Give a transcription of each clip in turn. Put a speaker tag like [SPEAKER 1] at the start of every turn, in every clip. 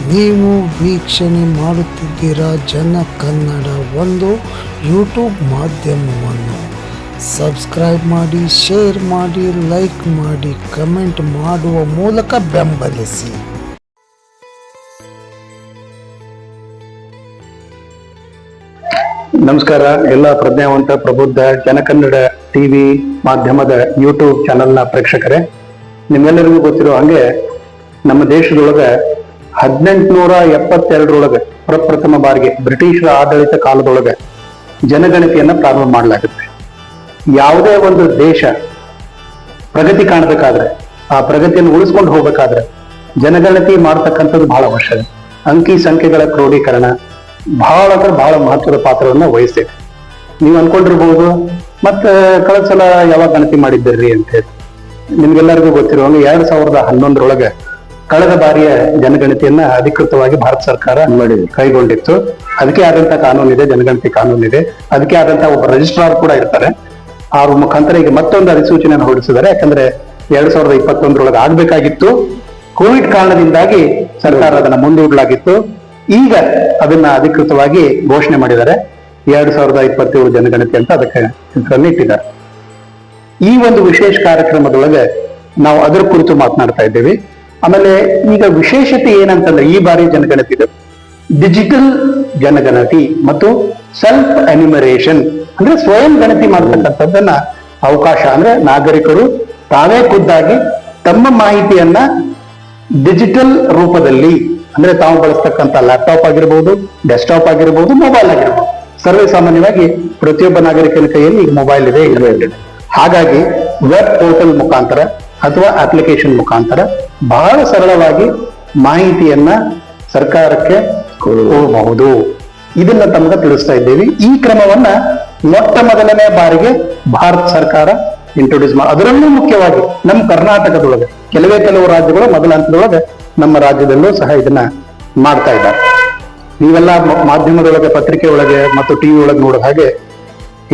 [SPEAKER 1] ನೀವು ವೀಕ್ಷಣೆ ಮಾಡುತ್ತಿದ್ದೀರಾ ಜನ ಕನ್ನಡ ಒಂದು ಯೂಟ್ಯೂಬ್ ಮಾಧ್ಯಮವನ್ನು. ಸಬ್ಸ್ಕ್ರೈಬ್ ಮಾಡಿ, ಶೇರ್ ಮಾಡಿ, ಲೈಕ್ ಮಾಡಿ, ಕಮೆಂಟ್ ಮಾಡುವ ಮೂಲಕ ಬೆಂಬಲಿಸಿ.
[SPEAKER 2] ನಮಸ್ಕಾರ ಎಲ್ಲ ಪ್ರಜ್ಞಾವಂತ ಪ್ರಬುದ್ಧ ಜನಕನ್ನಡ ಟಿವಿ ಮಾಧ್ಯಮದ ಯೂಟ್ಯೂಬ್ ಚಾನೆಲ್ನ ಪ್ರೇಕ್ಷಕರೇ, ನಿಮ್ಮೆಲ್ಲರಿಗೂ ಗೊತ್ತಿರೋ ಹಂಗೆ ನಮ್ಮ ದೇಶದೊಳಗ 1872 ಪ್ರಪ್ರಥಮ ಬಾರಿಗೆ ಬ್ರಿಟಿಷರ ಆಡಳಿತ ಕಾಲದೊಳಗೆ ಜನಗಣತಿಯನ್ನ ಪ್ರಾರಂಭ ಮಾಡಲಾಗುತ್ತೆ. ಯಾವುದೇ ಒಂದು ದೇಶ ಪ್ರಗತಿ ಕಾಣಬೇಕಾದ್ರೆ, ಆ ಪ್ರಗತಿಯನ್ನು ಉಳಿಸ್ಕೊಂಡು ಹೋಗ್ಬೇಕಾದ್ರೆ ಜನಗಣತಿ ಮಾಡ್ತಕ್ಕಂಥದ್ದು ಬಹಳ ಅವಶ್ಯಕ. ಅಂಕಿ ಸಂಖ್ಯೆಗಳ ಕ್ರೋಢೀಕರಣ ಬಹಳ ಮಹತ್ವದ ಪಾತ್ರವನ್ನ ವಹಿಸ್ತೈತೆ. ನೀವು ಅನ್ಕೊಂಡಿರ್ಬೋದು ಮತ್ತೆ ಕಳೆದ ಸಲ ಯಾವಾಗ ಗಣತಿ ಮಾಡಿದ್ದೀರಿ ಅಂತ ಹೇಳಿ. ನಿಮ್ಗೆಲ್ಲರಿಗೂ ಗೊತ್ತಿರುವಂಗೆ 2011 ಕಳೆದ ಬಾರಿಯ ಜನಗಣತಿಯನ್ನ ಅಧಿಕೃತವಾಗಿ ಭಾರತ ಸರ್ಕಾರ ಕೈಗೊಂಡಿತ್ತು. ಅದಕ್ಕೆ ಆದಂತ ಕಾನೂನಿದೆ, ಜನಗಣತಿ ಕಾನೂನಿದೆ. ಅದಕ್ಕೆ ಆದಂತ ಒಬ್ಬ ರಿಜಿಸ್ಟ್ರಾರ್ ಕೂಡ ಇರ್ತಾರೆ. ಅವ್ರ ಮುಖಾಂತರ ಈಗ ಮತ್ತೊಂದು ಅಧಿಸೂಚನೆಯನ್ನು ಹೊರಡಿಸಿದ್ದಾರೆ. ಯಾಕಂದ್ರೆ 2021 ಆಗ್ಬೇಕಾಗಿತ್ತು. ಕೋವಿಡ್ ಕಾರಣದಿಂದಾಗಿ ಸರ್ಕಾರ ಅದನ್ನ ಮುಂದೂಡಲಾಗಿತ್ತು. ಈಗ ಅದನ್ನ ಅಧಿಕೃತವಾಗಿ ಘೋಷಣೆ ಮಾಡಿದ್ದಾರೆ. 2027 ಜನಗಣತಿ ಅಂತ ಅದಕ್ಕೆ ಹೆಸರನ್ನು ಇಟ್ಟಿದ್ದಾರೆ. ಈ ಒಂದು ವಿಶೇಷ ಕಾರ್ಯಕ್ರಮದೊಳಗೆ ನಾವು ಅದರ ಕುರಿತು ಮಾತನಾಡ್ತಾ ಇದ್ದೇವೆ. ಆಮೇಲೆ ಈಗ ವಿಶೇಷತೆ ಏನಂತಂದ್ರೆ, ಈ ಬಾರಿ ಜನಗಣತಿ ಡಿಜಿಟಲ್ ಜನಗಣತಿ ಮತ್ತು ಸೆಲ್ಫ್ ಎನ್ಯುಮರೇಷನ್ ಅಂದ್ರೆ ಸ್ವಯಂ ಗಣತಿ ಮಾಡ್ತಕ್ಕಂಥದ್ದನ್ನ ಅವಕಾಶ. ಅಂದ್ರೆ ನಾಗರಿಕರು ತಾವೇ ಖುದ್ದಾಗಿ ತಮ್ಮ ಮಾಹಿತಿಯನ್ನ ಡಿಜಿಟಲ್ ರೂಪದಲ್ಲಿ, ಅಂದ್ರೆ ತಾವು ಬಳಸ್ತಕ್ಕಂಥ ಲ್ಯಾಪ್ಟಾಪ್ ಆಗಿರ್ಬೋದು, ಡೆಸ್ಕ್ಟಾಪ್ ಆಗಿರ್ಬೋದು, ಮೊಬೈಲ್ ಆಗಿರ್ಬೋದು. ಸರ್ವೇ ಸಾಮಾನ್ಯವಾಗಿ ಪ್ರತಿಯೊಬ್ಬ ನಾಗರಿಕನ ಕೈಯಲ್ಲಿ ಈಗ ಮೊಬೈಲ್ ಇದೆ, ಇರಲಿದೆ. ಹಾಗಾಗಿ ವೆಬ್ ಪೋರ್ಟಲ್ ಮುಖಾಂತರ ಅಥವಾ ಅಪ್ಲಿಕೇಶನ್ ಮುಖಾಂತರ ಬಹಳ ಸರಳವಾಗಿ ಮಾಹಿತಿಯನ್ನ ಸರ್ಕಾರಕ್ಕೆ ಕೊಡಬಹುದು. ಇದನ್ನ ತಮಗೆ ತಿಳಿಸ್ತಾ ಇದ್ದೇವೆ. ಈ ಕ್ರಮವನ್ನ ಮೊಟ್ಟ ಮೊದಲನೇ ಬಾರಿಗೆ ಭಾರತ ಸರ್ಕಾರ ಇಂಟ್ರೊಡ್ಯೂಸ್ ಅದರಲ್ಲೂ ಮುಖ್ಯವಾಗಿ ನಮ್ಮ ಕರ್ನಾಟಕದೊಳಗೆ ಕೆಲವು ರಾಜ್ಯಗಳು ಮೊದಲ ಹಂತದೊಳಗೆ ನಮ್ಮ ರಾಜ್ಯದಲ್ಲೂ ಸಹ ಇದನ್ನ ಮಾಡ್ತಾ ಇದ್ದಾರೆ. ನೀವೆಲ್ಲ ಮಾಧ್ಯಮದೊಳಗೆ, ಪತ್ರಿಕೆ ಒಳಗೆ ಮತ್ತು ಟಿವಿ ಒಳಗೆ ನೋಡೋ ಹಾಗೆ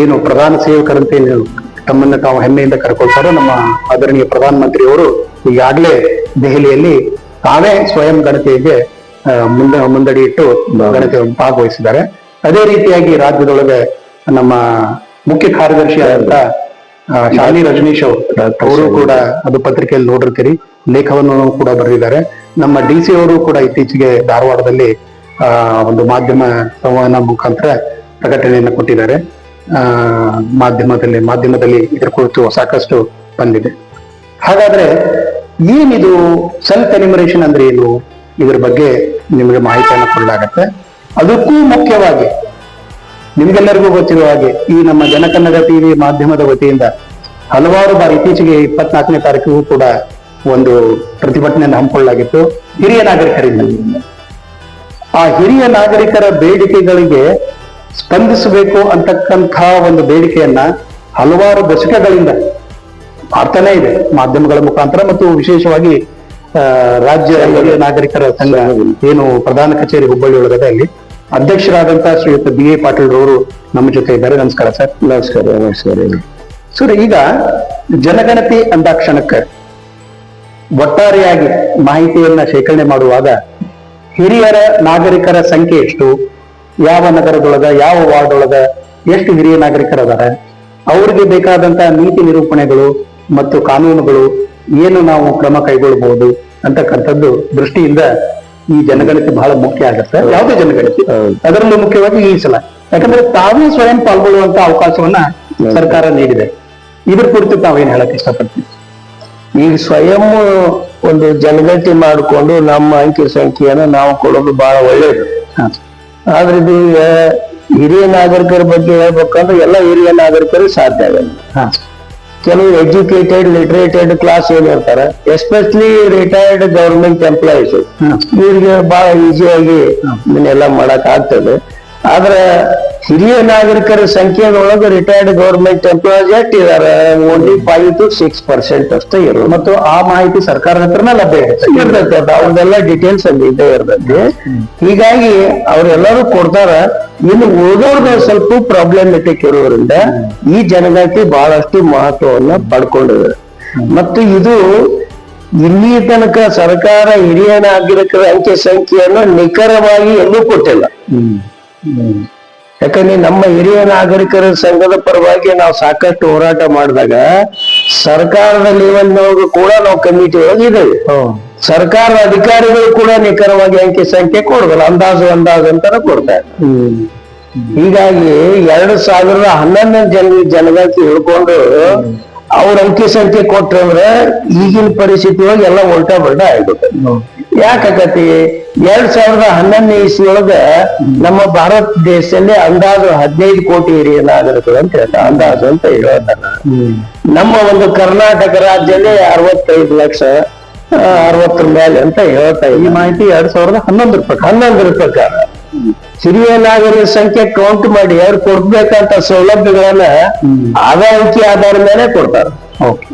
[SPEAKER 2] ಏನು ಪ್ರಧಾನ ಸೇವಕರಂತೆ ತಮ್ಮನ್ನ ತಾವು ಹೆಮ್ಮೆಯಿಂದ ಕರ್ಕೊಳ್ತಾರೆ. ನಮ್ಮ ಆದರಣೀಯ ಪ್ರಧಾನ ಮಂತ್ರಿಯವರು ಈಗಾಗಲೇ ದೆಹಲಿಯಲ್ಲಿ ತಾವೇ ಸ್ವಯಂ ಗಣತಿಗೆ ಮುಂದಡಿ ಇಟ್ಟು ಗಣತಿ ಭಾಗವಹಿಸಿದ್ದಾರೆ. ಅದೇ ರೀತಿಯಾಗಿ ರಾಜ್ಯದೊಳಗೆ ನಮ್ಮ ಮುಖ್ಯ ಕಾರ್ಯದರ್ಶಿ ಆದಂತ ಶಾಲಿ ರಜನೀಶ್ ಅವರು ಕೂಡ ಅದು ಪತ್ರಿಕೆಯಲ್ಲಿ ನೋಡಿರ್ತೀರಿ, ಲೇಖವನ್ನು ಕೂಡ ಬರೆದಿದ್ದಾರೆ. ನಮ್ಮ DC ಅವರು ಕೂಡ ಇತ್ತೀಚೆಗೆ ಧಾರವಾಡದಲ್ಲಿ ಒಂದು ಮಾಧ್ಯಮ ಸಂವಹನ ಮುಖಾಂತರ ಪ್ರಕಟಣೆಯನ್ನು ಕೊಟ್ಟಿದ್ದಾರೆ. ಮಾಧ್ಯಮದಲ್ಲಿ ಇದರ ಕುರಿತು ಸಾಕಷ್ಟು ಬಂದಿದೆ. ಹಾಗಾದ್ರೆ ಏನಿದು ಸೆಲ್ಫ್ ಎನ್ಯುಮರೇಷನ್ ಅಂದ್ರೆ ಏನು, ಇದ್ರ ಬಗ್ಗೆ ನಿಮಗೆ ಮಾಹಿತಿಯನ್ನು ಕೊಡಲಾಗತ್ತೆ. ಅದಕ್ಕೂ ಮುಖ್ಯವಾಗಿ ನಿಮ್ಗೆಲ್ಲರಿಗೂ ಗೊತ್ತಿರುವ ಹಾಗೆ ಈ ನಮ್ಮ ಜನಕನ್ನಡ ಟಿವಿ ಮಾಧ್ಯಮದ ವತಿಯಿಂದ ಹಲವಾರು ಬಾರಿ ಇತ್ತೀಚೆಗೆ 24ನೇ ತಾರೀಕಿಗೂ ಕೂಡ ಒಂದು ಪ್ರತಿಭಟನೆಯನ್ನು ಹಮ್ಮಿಕೊಳ್ಳಲಾಗಿತ್ತು ಹಿರಿಯ ನಾಗರಿಕರಿಂದ. ಆ ಹಿರಿಯ ನಾಗರಿಕರ ಬೇಡಿಕೆಗಳಿಗೆ ಸ್ಪಂದಿಸಬೇಕು ಅಂತಕ್ಕಂಥ ಒಂದು ಬೇಡಿಕೆಯನ್ನ ಹಲವಾರು ದಶಕಗಳಿಂದ ಮಾಡ್ತಾನೆ ಇದೆ ಮಾಧ್ಯಮಗಳ ಮುಖಾಂತರ ಮತ್ತು ವಿಶೇಷವಾಗಿ ರಾಜ್ಯ ಹಿರಿಯ ನಾಗರಿಕರ ಸಂಘ ಏನು ಪ್ರಧಾನ ಕಚೇರಿ ಹುಬ್ಬಳ್ಳಿ ಒಳಗದೆ ಅಲ್ಲಿ ಅಧ್ಯಕ್ಷರಾದಂತಹ ಶ್ರೀಯುತ BA ಪಾಟೀಲ್ ರವರು ನಮ್ಮ ಜೊತೆ ಇದ್ದಾರೆ. ನಮಸ್ಕಾರ ಸರ್. ನಮಸ್ಕಾರ ಸರ್. ಈಗ ಜನಗಣತಿ ಅಂದಾಕ್ಷಣಕ್ಕೆ ಒಟ್ಟಾರೆಯಾಗಿ ಮಾಹಿತಿಯನ್ನ ಶೇಖರಣೆ ಮಾಡುವಾಗ ಹಿರಿಯರ ನಾಗರಿಕರ ಸಂಖ್ಯೆ ಎಷ್ಟು, ಯಾವ ನಗರದೊಳಗ, ಯಾವ ವಾರ್ಡ್ ಒಳಗ ಎಷ್ಟು ಹಿರಿಯ ನಾಗರಿಕರದಾರ, ಅವ್ರಿಗೆ ಬೇಕಾದಂತಹ ನೀತಿ ನಿರೂಪಣೆಗಳು ಮತ್ತು ಕಾನೂನುಗಳು ಏನು ನಾವು ಕ್ರಮ ಕೈಗೊಳ್ಳಬಹುದು ಅಂತಕ್ಕಂಥದ್ದು ದೃಷ್ಟಿಯಿಂದ ಈ ಜನಗಣತಿ ಬಹಳ ಮುಖ್ಯ ಆಗುತ್ತೆ. ಯಾವುದೇ ಜನಗಣತಿ, ಅದರಲ್ಲೂ ಮುಖ್ಯವಾಗಿ ಈ ಸಲ, ಯಾಕಂದ್ರೆ ತಾವೇ ಸ್ವಯಂ ಪಾಲ್ಗೊಳ್ಳುವಂತ ಅವಕಾಶವನ್ನ ಸರ್ಕಾರ ನೀಡಿದೆ. ಇದ್ರ ಕುರಿತು ತಾವೇನ್ ಹೇಳಕ್ ಇಷ್ಟಪಡ್ತೀವಿ?
[SPEAKER 3] ಈಗ ಸ್ವಯಂ ಒಂದು ಜನಗಣತಿ ಮಾಡಿಕೊಂಡು ನಮ್ಮ ಅಂಕಿ ಸಂಖ್ಯೆಯನ್ನು ನಾವು ಕೊಡೋದು ಬಹಳ ಒಳ್ಳೇದು. ಆದ್ರೆ ಇದು ಹಿರಿಯ ನಾಗರಿಕರ ಬಗ್ಗೆ ಹೇಳ್ಬೇಕಂದ್ರೆ ಎಲ್ಲ ಹಿರಿಯ ನಾಗರಿಕರು ಸಾಧ್ಯ ಆಗಲ್ಲ. ಕೆಲವು ಎಜುಕೇಟೆಡ್ ಲಿಟರೇಟೆಡ್ ಕ್ಲಾಸ್ ಏನಿರ್ತಾರೆ, ಎಸ್ಪೆಷಲಿ ರಿಟೈರ್ಡ್ ಗವರ್ಮೆಂಟ್ ಎಂಪ್ಲಾಯೀಸ್, ಇವ್ರಿಗೆ ಬಹಳ ಈಸಿಯಾಗಿ ಇದನ್ನೆಲ್ಲ ಮಾಡಕ್ ಆಗ್ತದೆ. ಆದ್ರೆ ಹಿರಿಯ ನಾಗರಿಕರ ಸಂಖ್ಯೆಯೊಳಗೆ ರಿಟೈರ್ಡ್ ಗವರ್ಮೆಂಟ್ ಎಂಪ್ಲಾಯೀಸ್ ಎಷ್ಟು ಇದಾರೆ? ಓನ್ಲಿ 5 to 6% ಅಷ್ಟೇ ಇರೋದು.
[SPEAKER 2] ಮತ್ತು ಆ ಮಾಹಿತಿ ಸರ್ಕಾರದ ಹತ್ರನೇ ಲಭ್ಯ
[SPEAKER 3] ಇರ್ತೈತೆ. ಅವ್ರದೆಲ್ಲ ಡೀಟೇಲ್ಸ್ ಅಲ್ಲಿ ಇದ್ದೇ ಇರ್ತೈತಿ. ಹೀಗಾಗಿ ಅವ್ರೆಲ್ಲರೂ ಕೊಡ್ತಾರ. ಇನ್ನು ಉಳಿದವ್ರದ್ದು ಸ್ವಲ್ಪ ಪ್ರಾಬ್ಲಮೆಟಿಕ್ ಇರೋದ್ರಿಂದ ಈ ಜನಗಣತಿ ಬಹಳಷ್ಟು ಮಹತ್ವವನ್ನ ಪಡ್ಕೊಂಡಿದೆ. ಮತ್ತು ಇದು ಇಲ್ಲಿ ತನಕ ಸರ್ಕಾರ ಹಿರಿಯ ನಾಗರಿಕರ ಅಂಕಿ ಸಂಖ್ಯೆಯನ್ನು ನಿಖರವಾಗಿ ಎಲ್ಲೂ ಕೊಟ್ಟಿಲ್ಲ. ಯಾಕಂದ್ರೆ ನಮ್ಮ ಹಿರಿಯ ನಾಗರಿಕರ ಸಂಘದ ಪರವಾಗಿ ನಾವು ಸಾಕಷ್ಟು ಹೋರಾಟ ಮಾಡಿದಾಗ ಸರ್ಕಾರದ ಲೆವೆಲ್ನೊಳಗೂ ಕೂಡ ನಾವು ಕಮಿಟಿ ಒಳಗೆ ಇದ್ದೇವೆ. ಸರ್ಕಾರದ ಅಧಿಕಾರಿಗಳು ಕೂಡ ನಿಖರವಾಗಿ ಅಂಕಿ ಸಂಖ್ಯೆ ಕೊಡೋದಿಲ್ಲ, ಅಂದಾಜು ಅಂತಾನೆ ಕೊಡ್ತಾರೆ. ಹೀಗಾಗಿ 2011 ಜನಗಣತಿ ಹಿಡ್ಕೊಂಡು ಅವ್ರ ಅಂಕಿ ಸಂಖ್ಯೆ ಕೊಟ್ರಂದ್ರೆ ಈಗಿನ ಪರಿಸ್ಥಿತಿ ಒಳಗೆ ಎಲ್ಲ ಉಲ್ಟಾ ಬಲ್ಟಾ ಆಗ್ಬಿಟ್ಟೆ. ಯಾಕಾಗತಿ 2011 ಇಸ್ವಿಯೊಳಗ ನಮ್ಮ ಭಾರತ ದೇಶದಲ್ಲಿ ಅಂದಾಜು 15 ಕೋಟಿ ಹಿರಿಯ ನಾಗರಿಕರು ಅಂತ ಹೇಳ್ತಾರೆ, ಅಂದಾಜು ಅಂತ ಹೇಳ್ತಾರೆ. ನಮ್ಮ ಒಂದು ಕರ್ನಾಟಕ ರಾಜ್ಯದಲ್ಲಿ 65 ಲಕ್ಷ 60 ಮೇಲೆ ಅಂತ ಹೇಳ್ತಾ ಈ ಮಾಹಿತಿ 2011 ಪ್ರಕಾರ. ಹಿರಿಯ ನಾಗರಿಕರ ಸಂಖ್ಯೆ ಕೌಂಟ್ ಮಾಡಿ ಅವ್ರು ಕೊಡ್ಬೇಕಂತ ಸೌಲಭ್ಯಗಳನ್ನ ಆದಾಯ ಅಂಕಿ ಆಧಾರ ಮೇಲೆ ಕೊಡ್ತಾರೆ.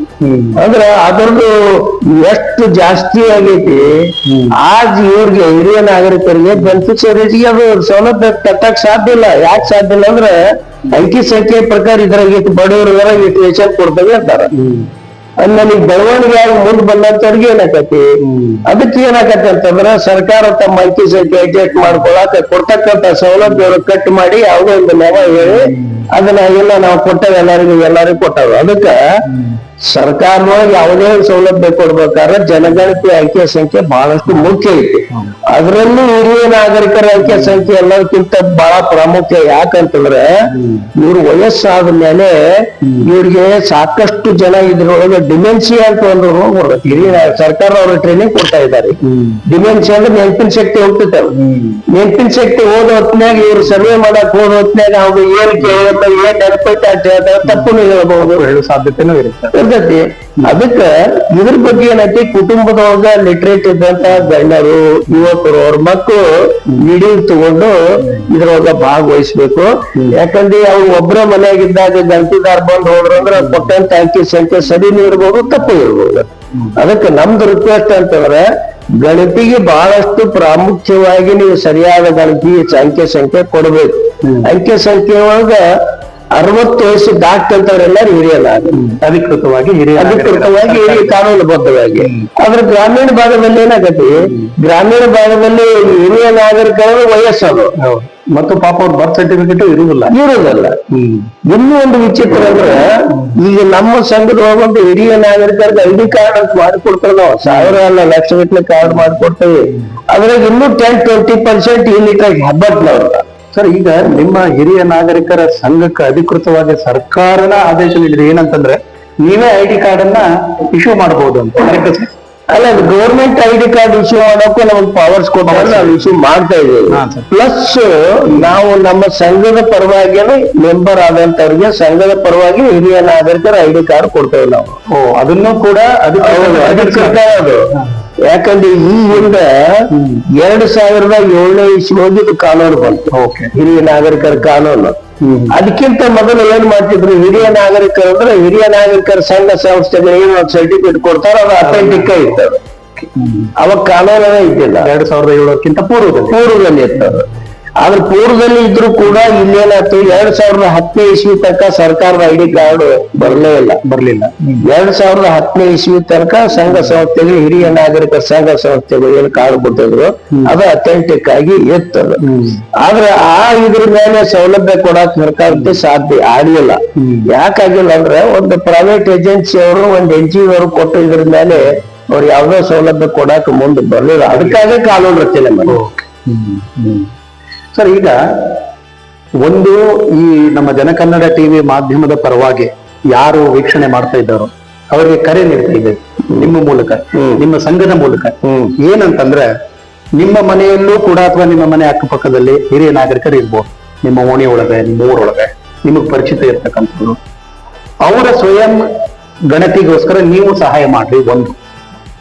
[SPEAKER 3] ಅಂದ್ರೆ ಅದ್ರದ್ದು ಎಷ್ಟು ಜಾಸ್ತಿ ಆಗೈತಿ, ಆಜ್ ಇವ್ರಿಗೆ ಹಿರಿಯ ನಾಗರಿಕರಿಗೆ ಬೆನಿಫಿಷರೀಸ್ಗೆ ಅದು ಸೌಲಭ್ಯ ಕಟ್ಟಕ್ ಸಾಧ್ಯ ಇಲ್ಲ. ಯಾಕೆ ಸಾಧ್ಯ ಇಲ್ಲ ಅಂದ್ರೆ ಅಂಕಿ ಸಂಖ್ಯೆ ಪ್ರಕಾರ ಇದ್ರಾಗ ಇಟ್ಟು ಬಡವರಿಗಾರ ಇಟ್ಟು ವೇಷನ್ ಕೊಡ್ತೇವೆ ಅಂತಾರ. ಅಲ್ಲಿ ಬೆಳವಣಿಗೆ ಆಗಿ ಮುಂದೆ ಬಂದಂತವ್ರಿಗೆ ಏನಾಕತಿ, ಅದಕ್ಕೆ ಏನಾಕತಿ ಅಂತಂದ್ರ ಸರ್ಕಾರ ತಮ್ಮ ಅಂಕಿ ಸಂಖ್ಯೆ ಅಡ್ಜಸ್ಟ್ ಮಾಡ್ಕೊಳಕ ಕೊಡ್ತಕ್ಕಂತ ಸೌಲಭ್ಯಗಳು ಕಟ್ ಮಾಡಿ ಯಾವುದೋ ಒಂದು ನೆವ ಹೇಳಿ ಅದನ್ನ ಎಲ್ಲ ನಾವು ಕೊಟ್ಟೇವೆ ಎಲ್ಲರಿಗೂ ಕೊಟ್ಟವು. ಅದಕ್ಕ ಸರ್ಕಾರದೊಳಗೆ ಯಾವುದೇ ಸೌಲಭ್ಯ ಕೊಡ್ಬೇಕಾದ್ರೆ ಜನಗಣತಿ ಅಂಕಿಯ ಸಂಖ್ಯೆ ಬಹಳಷ್ಟು ಮುಖ್ಯ ಐತಿ. ಅದರಲ್ಲೂ ಹಿರಿಯ ನಾಗರಿಕರ ಅಂಕಿಯ ಸಂಖ್ಯೆ ಎಲ್ಲದಕ್ಕಿಂತ ಬಹಳ ಪ್ರಾಮುಖ್ಯ. ಯಾಕಂತಂದ್ರೆ ಇವ್ರ ವಯಸ್ಸಾದ ಮೇಲೆ ಇವ್ರಿಗೆ ಸಾಕಷ್ಟು ಜನ ಇದ್ರೊಳಗೆ ಡಿಮೆನ್ಸಿಯಾ ಅಂತ ಒಂದು ರೋಗ ಬರುತ್ತೆ. ಹಿರಿಯ ಸರ್ಕಾರ ಅವ್ರ ಟ್ರೈನಿಂಗ್ ಕೊಡ್ತಾ ಇದ್ದಾರೆ. ಡಿಮೆನ್ಸಿಯಾ ಅಂದ್ರೆ ನೆನಪಿನ ಶಕ್ತಿ ಹೋಗ್ತಿರ್ತಾವ. ನೆನಪಿನ ಶಕ್ತಿ ಹೋದ ಹೊತ್ನ್ಯಾಗ ಇವ್ರು ಸರ್ವೆ ಮಾಡಕ್ ಹೋದ ಹೊತ್ನ್ಯಾಗ ಅವ್ರು ಏನ್ ಕೇಳುತ್ತ ಏನ್ ನೆನಪೈತೆ ಅಂತ ಹೇಳ್ತಾರೆ, ತಪ್ಪು ಹೇಳ್ಬಹುದು, ಹೇಳೋ ಸಾಧ್ಯತೆನೂ ಇರುತ್ತೆ. ಅದಕ್ಕ ಇದ್ರ ಬಗ್ಗೆ ಏನೈತಿ, ಕುಟುಂಬದೊಳಗ ಲಿಟ್ರೇಟ್ ಇದ್ದಂತ ಗಣ್ಯರು ಯುವಕರು ಅವ್ರ ಮಕ್ಕಳು ವಿಡಿಯೋ ತಗೊಂಡು ಇದ್ರೊಳಗ ಭಾಗವಹಿಸ್ಬೇಕು. ಯಾಕಂದ್ರೆ ಅವ್ರು ಒಬ್ಬರ ಮನೆಯಾಗಿದ್ದಾಗ ಗಣತಿದಾರ ಬಂದ್ ಹೋದ್ರು ಅಂದ್ರೆ ಕೊಟ್ಟಂತ ಅಂಕಿ ಸಂಖ್ಯೆ ಸರಿನೂ ಇರ್ಬೋದು, ತಪ್ಪು ಇರ್ಬೋದು. ಅದಕ್ಕೆ ನಮ್ದು ರಿಕ್ವೆಸ್ಟ್ ಅಂತಂದ್ರೆ ಗಣತಿಗೆ ಬಹಳಷ್ಟು ಪ್ರಾಮುಖ್ಯವಾಗಿ ನೀವು ಸರಿಯಾದ ಗಣತಿ ಅಂಕಿ ಸಂಖ್ಯೆ ಕೊಡ್ಬೇಕು. ಅಂಕಿ ಸಂಖ್ಯೆ ಒಳಗ 60 ವಯಸ್ಸು ದಾಟ್ಕಂತವ್ರೆಲ್ಲರೂ ಹಿರಿಯ ಅಧಿಕೃತವಾಗಿ ಹಿರಿಯ ಕಾನೂನುಬದ್ಧವಾಗಿ. ಆದ್ರೆ ಗ್ರಾಮೀಣ ಭಾಗದಲ್ಲಿ ಏನಾಗತಿ, ಗ್ರಾಮೀಣ ಭಾಗದಲ್ಲಿ ಹಿರಿಯ ನಾಗರಿಕರ ವಯಸ್ಸದು
[SPEAKER 2] ಮತ್ತು ಪಾಪ ಅವ್ರ ಬರ್ತ್ ಸರ್ಟಿಫಿಕೇಟ್ ಇರುವುದಿಲ್ಲ.
[SPEAKER 3] ಇನ್ನೂ ಒಂದು ವಿಚಿತ್ರ ಅಂದ್ರೆ ಈಗ ನಮ್ಮ ಸಂಘದೊಳಗೊಂದು ಹಿರಿಯ ನಾಗರಿಕರಿಗೆ ID ಕಾರ್ಡ್ ಅಂತ ಮಾಡಿಕೊಡ್ತಾರೆ. ನಾವು 1000 ಅಲ್ಲ ಲಕ್ಷಗಟ್ಟಲೆ ಕಾರ್ಡ್ ಮಾಡಿಕೊಡ್ತೇವೆ. ಅದ್ರಾಗ ಇನ್ನೂ 10-20% ಯೂನಿಟ್ ಹಬ್ಬಟ್ನವ್ರ.
[SPEAKER 2] ಸರ್, ಈಗ ನಿಮ್ಮ ಹಿರಿಯ ನಾಗರಿಕರ ಸಂಘಕ್ಕೆ ಅಧಿಕೃತವಾಗಿ ಸರ್ಕಾರನ ಆದೇಶ ನೀಡಿದ್ರೆ ಏನಂತಂದ್ರೆ ನೀವೇ ID ಕಾರ್ಡ್ ಅನ್ನ ಇಶ್ಯೂ ಮಾಡಬಹುದು ಅಂತ.
[SPEAKER 3] ಅಲ್ಲ, ಗೌರ್ಮೆಂಟ್ ID ಕಾರ್ಡ್ ಇಶ್ಯೂ ಮಾಡೋಕ್ಕೂ ನಮಗೆ ಪವರ್ಸ್ ಕೊಟ್ಟು ನಾವು ಇಶ್ಯೂ ಮಾಡ್ತಾ ಇದ್ದೇವೆ. ಪ್ಲಸ್ ನಾವು ನಮ್ಮ ಸಂಘದ ಪರವಾಗಿ ಮೆಂಬರ್ ಆದಂತವ್ರಿಗೆ ಸಂಘದ ಪರವಾಗಿ ಹಿರಿಯ ನಾಗರಿಕರ ID ಕಾರ್ಡ್ ಕೊಡ್ತೇವೆ ನಾವು.
[SPEAKER 2] ಅದನ್ನು ಕೂಡ
[SPEAKER 3] ಅಧಿಕೃತ ಅದು. ಯಾಕಂದ್ರೆ ಈ ಹಿಂದೆ 2007 ಇಸ್ವಿಗೆ ಕಾನೂನು ಬಂತು, ಹಿರಿಯ ನಾಗರಿಕರ ಕಾನೂನು. ಅದಕ್ಕಿಂತ ಮೊದಲು ಏನ್ ಮಾಡ್ತಿದ್ರು, ಹಿರಿಯ ನಾಗರಿಕರು ಅಂದ್ರೆ ಹಿರಿಯ ನಾಗರಿಕರ ಸಂಘ ಸಂಸ್ಥೆಗಳು ಏನು ಸರ್ಟಿಫಿಕೇಟ್ ಕೊಡ್ತಾರೋ ಅದು ಅಥೆಂಟಿಕ್ ಇರ್ತದೆ. ಅವಾಗ ಕಾನೂನೇ ಇದ್ದಿಲ್ಲ.
[SPEAKER 2] 2007ಕ್ಕಿಂತ
[SPEAKER 3] ಪೂರ್ವದಲ್ಲಿ ಇರ್ತದೆ. ಆದ್ರೆ ಪೂರ್ವದಲ್ಲಿ ಇದ್ರು ಕೂಡ ಇಲ್ಲೇನಾಯ್ತು, 2010 ಇಸ್ವಿ ತನಕ ಸರ್ಕಾರದ ID ಕಾರ್ಡ್ ಬರ್ಲಿಲ್ಲ. 2010 ಇಸ್ವಿ ತನಕ ಸಂಘ ಸಂಸ್ಥೆಗಳು ಹಿರಿಯ ನಾಗರಿಕರ ಸಂಘ ಸಂಸ್ಥೆಗಳು ಏನು ಕಾರ್ಡ್ ಕೊಟ್ಟಿದ್ರು ಅದು ಅಥೆಂಟಿಕ್ ಆಗಿ ಇರ್ತದೆ. ಆದ್ರೆ ಇದ್ರ ಮೇಲೆ ಸೌಲಭ್ಯ ಕೊಡಕ್ ಸರ್ಕಾರಕ್ಕೆ ಸಾಧ್ಯ ಆಗ್ಲಿಲ್ಲ. ಯಾಕಾಗಿಲ್ಲ ಅಂದ್ರೆ ಒಂದು ಪ್ರೈವೇಟ್ ಏಜೆನ್ಸಿ ಅವರು ಒಂದು NGO ಅವರು ಕೊಟ್ಟು ಇದ್ರ ಮೇಲೆ ಅವ್ರು ಯಾವ್ದೋ ಸೌಲಭ್ಯ ಕೊಡಕ್ ಮುಂದೆ ಬರ್ಲಿಲ್ಲ. ಅದಕ್ಕಾಗಿ ಕಾನೂನು ರಚನೆ ಮಾಡಿ.
[SPEAKER 2] ಸರ್, ಈಗ ಒಂದು ಈ ನಮ್ಮ ಜನಕನ್ನಡ TV ಮಾಧ್ಯಮದ ಪರವಾಗಿ ಯಾರು ವೀಕ್ಷಣೆ ಮಾಡ್ತಾ ಇದ್ದಾರೋ ಅವರಿಗೆ ಕರೆ ನೀಡ್ತಾ ಇದ್ದೇವೆ ನಿಮ್ಮ ಮೂಲಕ, ನಿಮ್ಮ ಸಂಘದ ಮೂಲಕ. ಏನಂತಂದ್ರೆ ನಿಮ್ಮ ಮನೆಯಲ್ಲೂ ಕೂಡ ಅಥವಾ ನಿಮ್ಮ ಮನೆ ಅಕ್ಕಪಕ್ಕದಲ್ಲಿ ಹಿರಿಯ ನಾಗರಿಕರು ಇರ್ಬೋದು, ನಿಮ್ಮ ಓಣಿ ಒಳಗೆ, ನಿಮ್ಮ ಊರೊಳಗೆ ನಿಮಗ್ ಪರಿಚಿತ ಇರ್ತಕ್ಕಂಥವ್ರು. ಅವರ ಸ್ವಯಂ ಗಣತಿಗೋಸ್ಕರ ನೀವು ಸಹಾಯ ಮಾಡ್ರಿ. ಒಂದು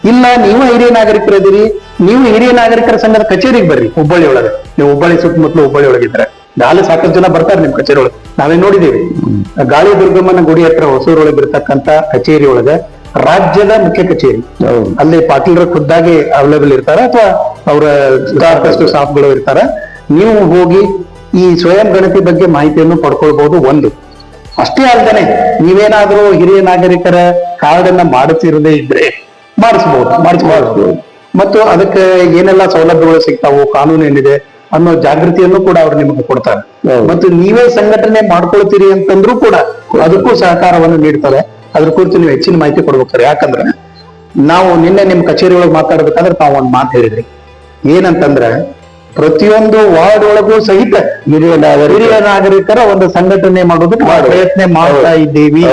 [SPEAKER 2] ಇಲ್ಲ, ನೀವು ಹಿರಿಯ ನಾಗರಿಕರಿದ್ದೀರಿ, ನೀವು ಹಿರಿಯ ನಾಗರಿಕರ ಸಂಘದ ಕಚೇರಿಗೆ ಬರ್ರಿ. ಹುಬ್ಬಳ್ಳಿ ಒಳಗೆ, ನೀವು ಹುಬ್ಬಳ್ಳಿ ಸುತ್ತಮುತ್ತಲು ಹುಬ್ಬಳ್ಳಿ ಒಳಗಿದ್ರೆ ನಾಳೆ ಸಾಕಷ್ಟು ಜನ ಬರ್ತಾರೆ ನಿಮ್ ಕಚೇರಿ ಒಳಗೆ. ನಾವೇ ನೋಡಿದೀವಿ, ಗಾಳಿ ದುರ್ಗಮ್ಮನ ಗುಡಿ ಹತ್ರ ಹೊಸೂರೊಳಗೆ ಇರ್ತಕ್ಕಂಥ ಕಚೇರಿ ಒಳಗೆ ರಾಜ್ಯದ ಮುಖ್ಯ ಕಚೇರಿ, ಅಲ್ಲಿ ಪಾಟೀಲರ ಖುದ್ದಾಗಿ ಅವೈಲೇಬಲ್ ಇರ್ತಾರ ಅಥವಾ ಅವರ ಸಾಕಷ್ಟು ಸ್ಟಾಫ್ಗಳು ಇರ್ತಾರ. ನೀವು ಹೋಗಿ ಈ ಸ್ವಯಂ ಗಣತಿ ಬಗ್ಗೆ ಮಾಹಿತಿಯನ್ನು ಪಡ್ಕೊಳ್ಬಹುದು. ಒಂದು ಅಷ್ಟೇ ಅಲ್ಲದೆ, ನೀವೇನಾದ್ರೂ ಹಿರಿಯ ನಾಗರಿಕರ ಕಾರ್ಡ್ ಅನ್ನ ಮಾಡುತ್ತಿರದೇ ಇದ್ರೆ ಮಾಡಿಸಬಹುದು. ಮತ್ತು ಅದಕ್ಕೆ ಏನೆಲ್ಲ ಸೌಲಭ್ಯಗಳು ಸಿಗ್ತಾವು, ಕಾನೂನು ಏನಿದೆ ಅನ್ನೋ ಜಾಗೃತಿಯನ್ನು ಕೂಡ ಅವ್ರು ನಿಮಗೆ ಕೊಡ್ತಾರೆ. ಮತ್ತು ನೀವೇ ಸಂಘಟನೆ ಮಾಡ್ಕೊಳ್ತೀರಿ ಅಂತಂದ್ರೂ ಕೂಡ ಅದಕ್ಕೂ ಸಹಕಾರವನ್ನು ನೀಡ್ತಾರೆ. ಅದ್ರ ಕುರಿತು ನೀವು ಹೆಚ್ಚಿನ ಮಾಹಿತಿ ಕೊಡ್ಬೇಕಾರೆ. ಯಾಕಂದ್ರೆ ನಾವು ನಿನ್ನೆ ನಿಮ್ ಕಚೇರಿ ಒಳಗೆ ಮಾತಾಡ್ಬೇಕಾದ್ರೆ ತಾವು ಒಂದ್ ಮಾತು ಹೇಳಿದ್ರಿ, ಏನಂತಂದ್ರೆ ಪ್ರತಿಯೊಂದು ವಾರ್ಡ್ ಒಳಗೂ ಸಹಿತ ಹಿರಿಯ ನಾಗರಿಕರ ಒಂದು ಸಂಘಟನೆ ಮಾಡೋದಕ್ಕೆ ಪ್ರಯತ್ನ ಮಾಡ್ತಾ ಇದ್ದೀವಿ.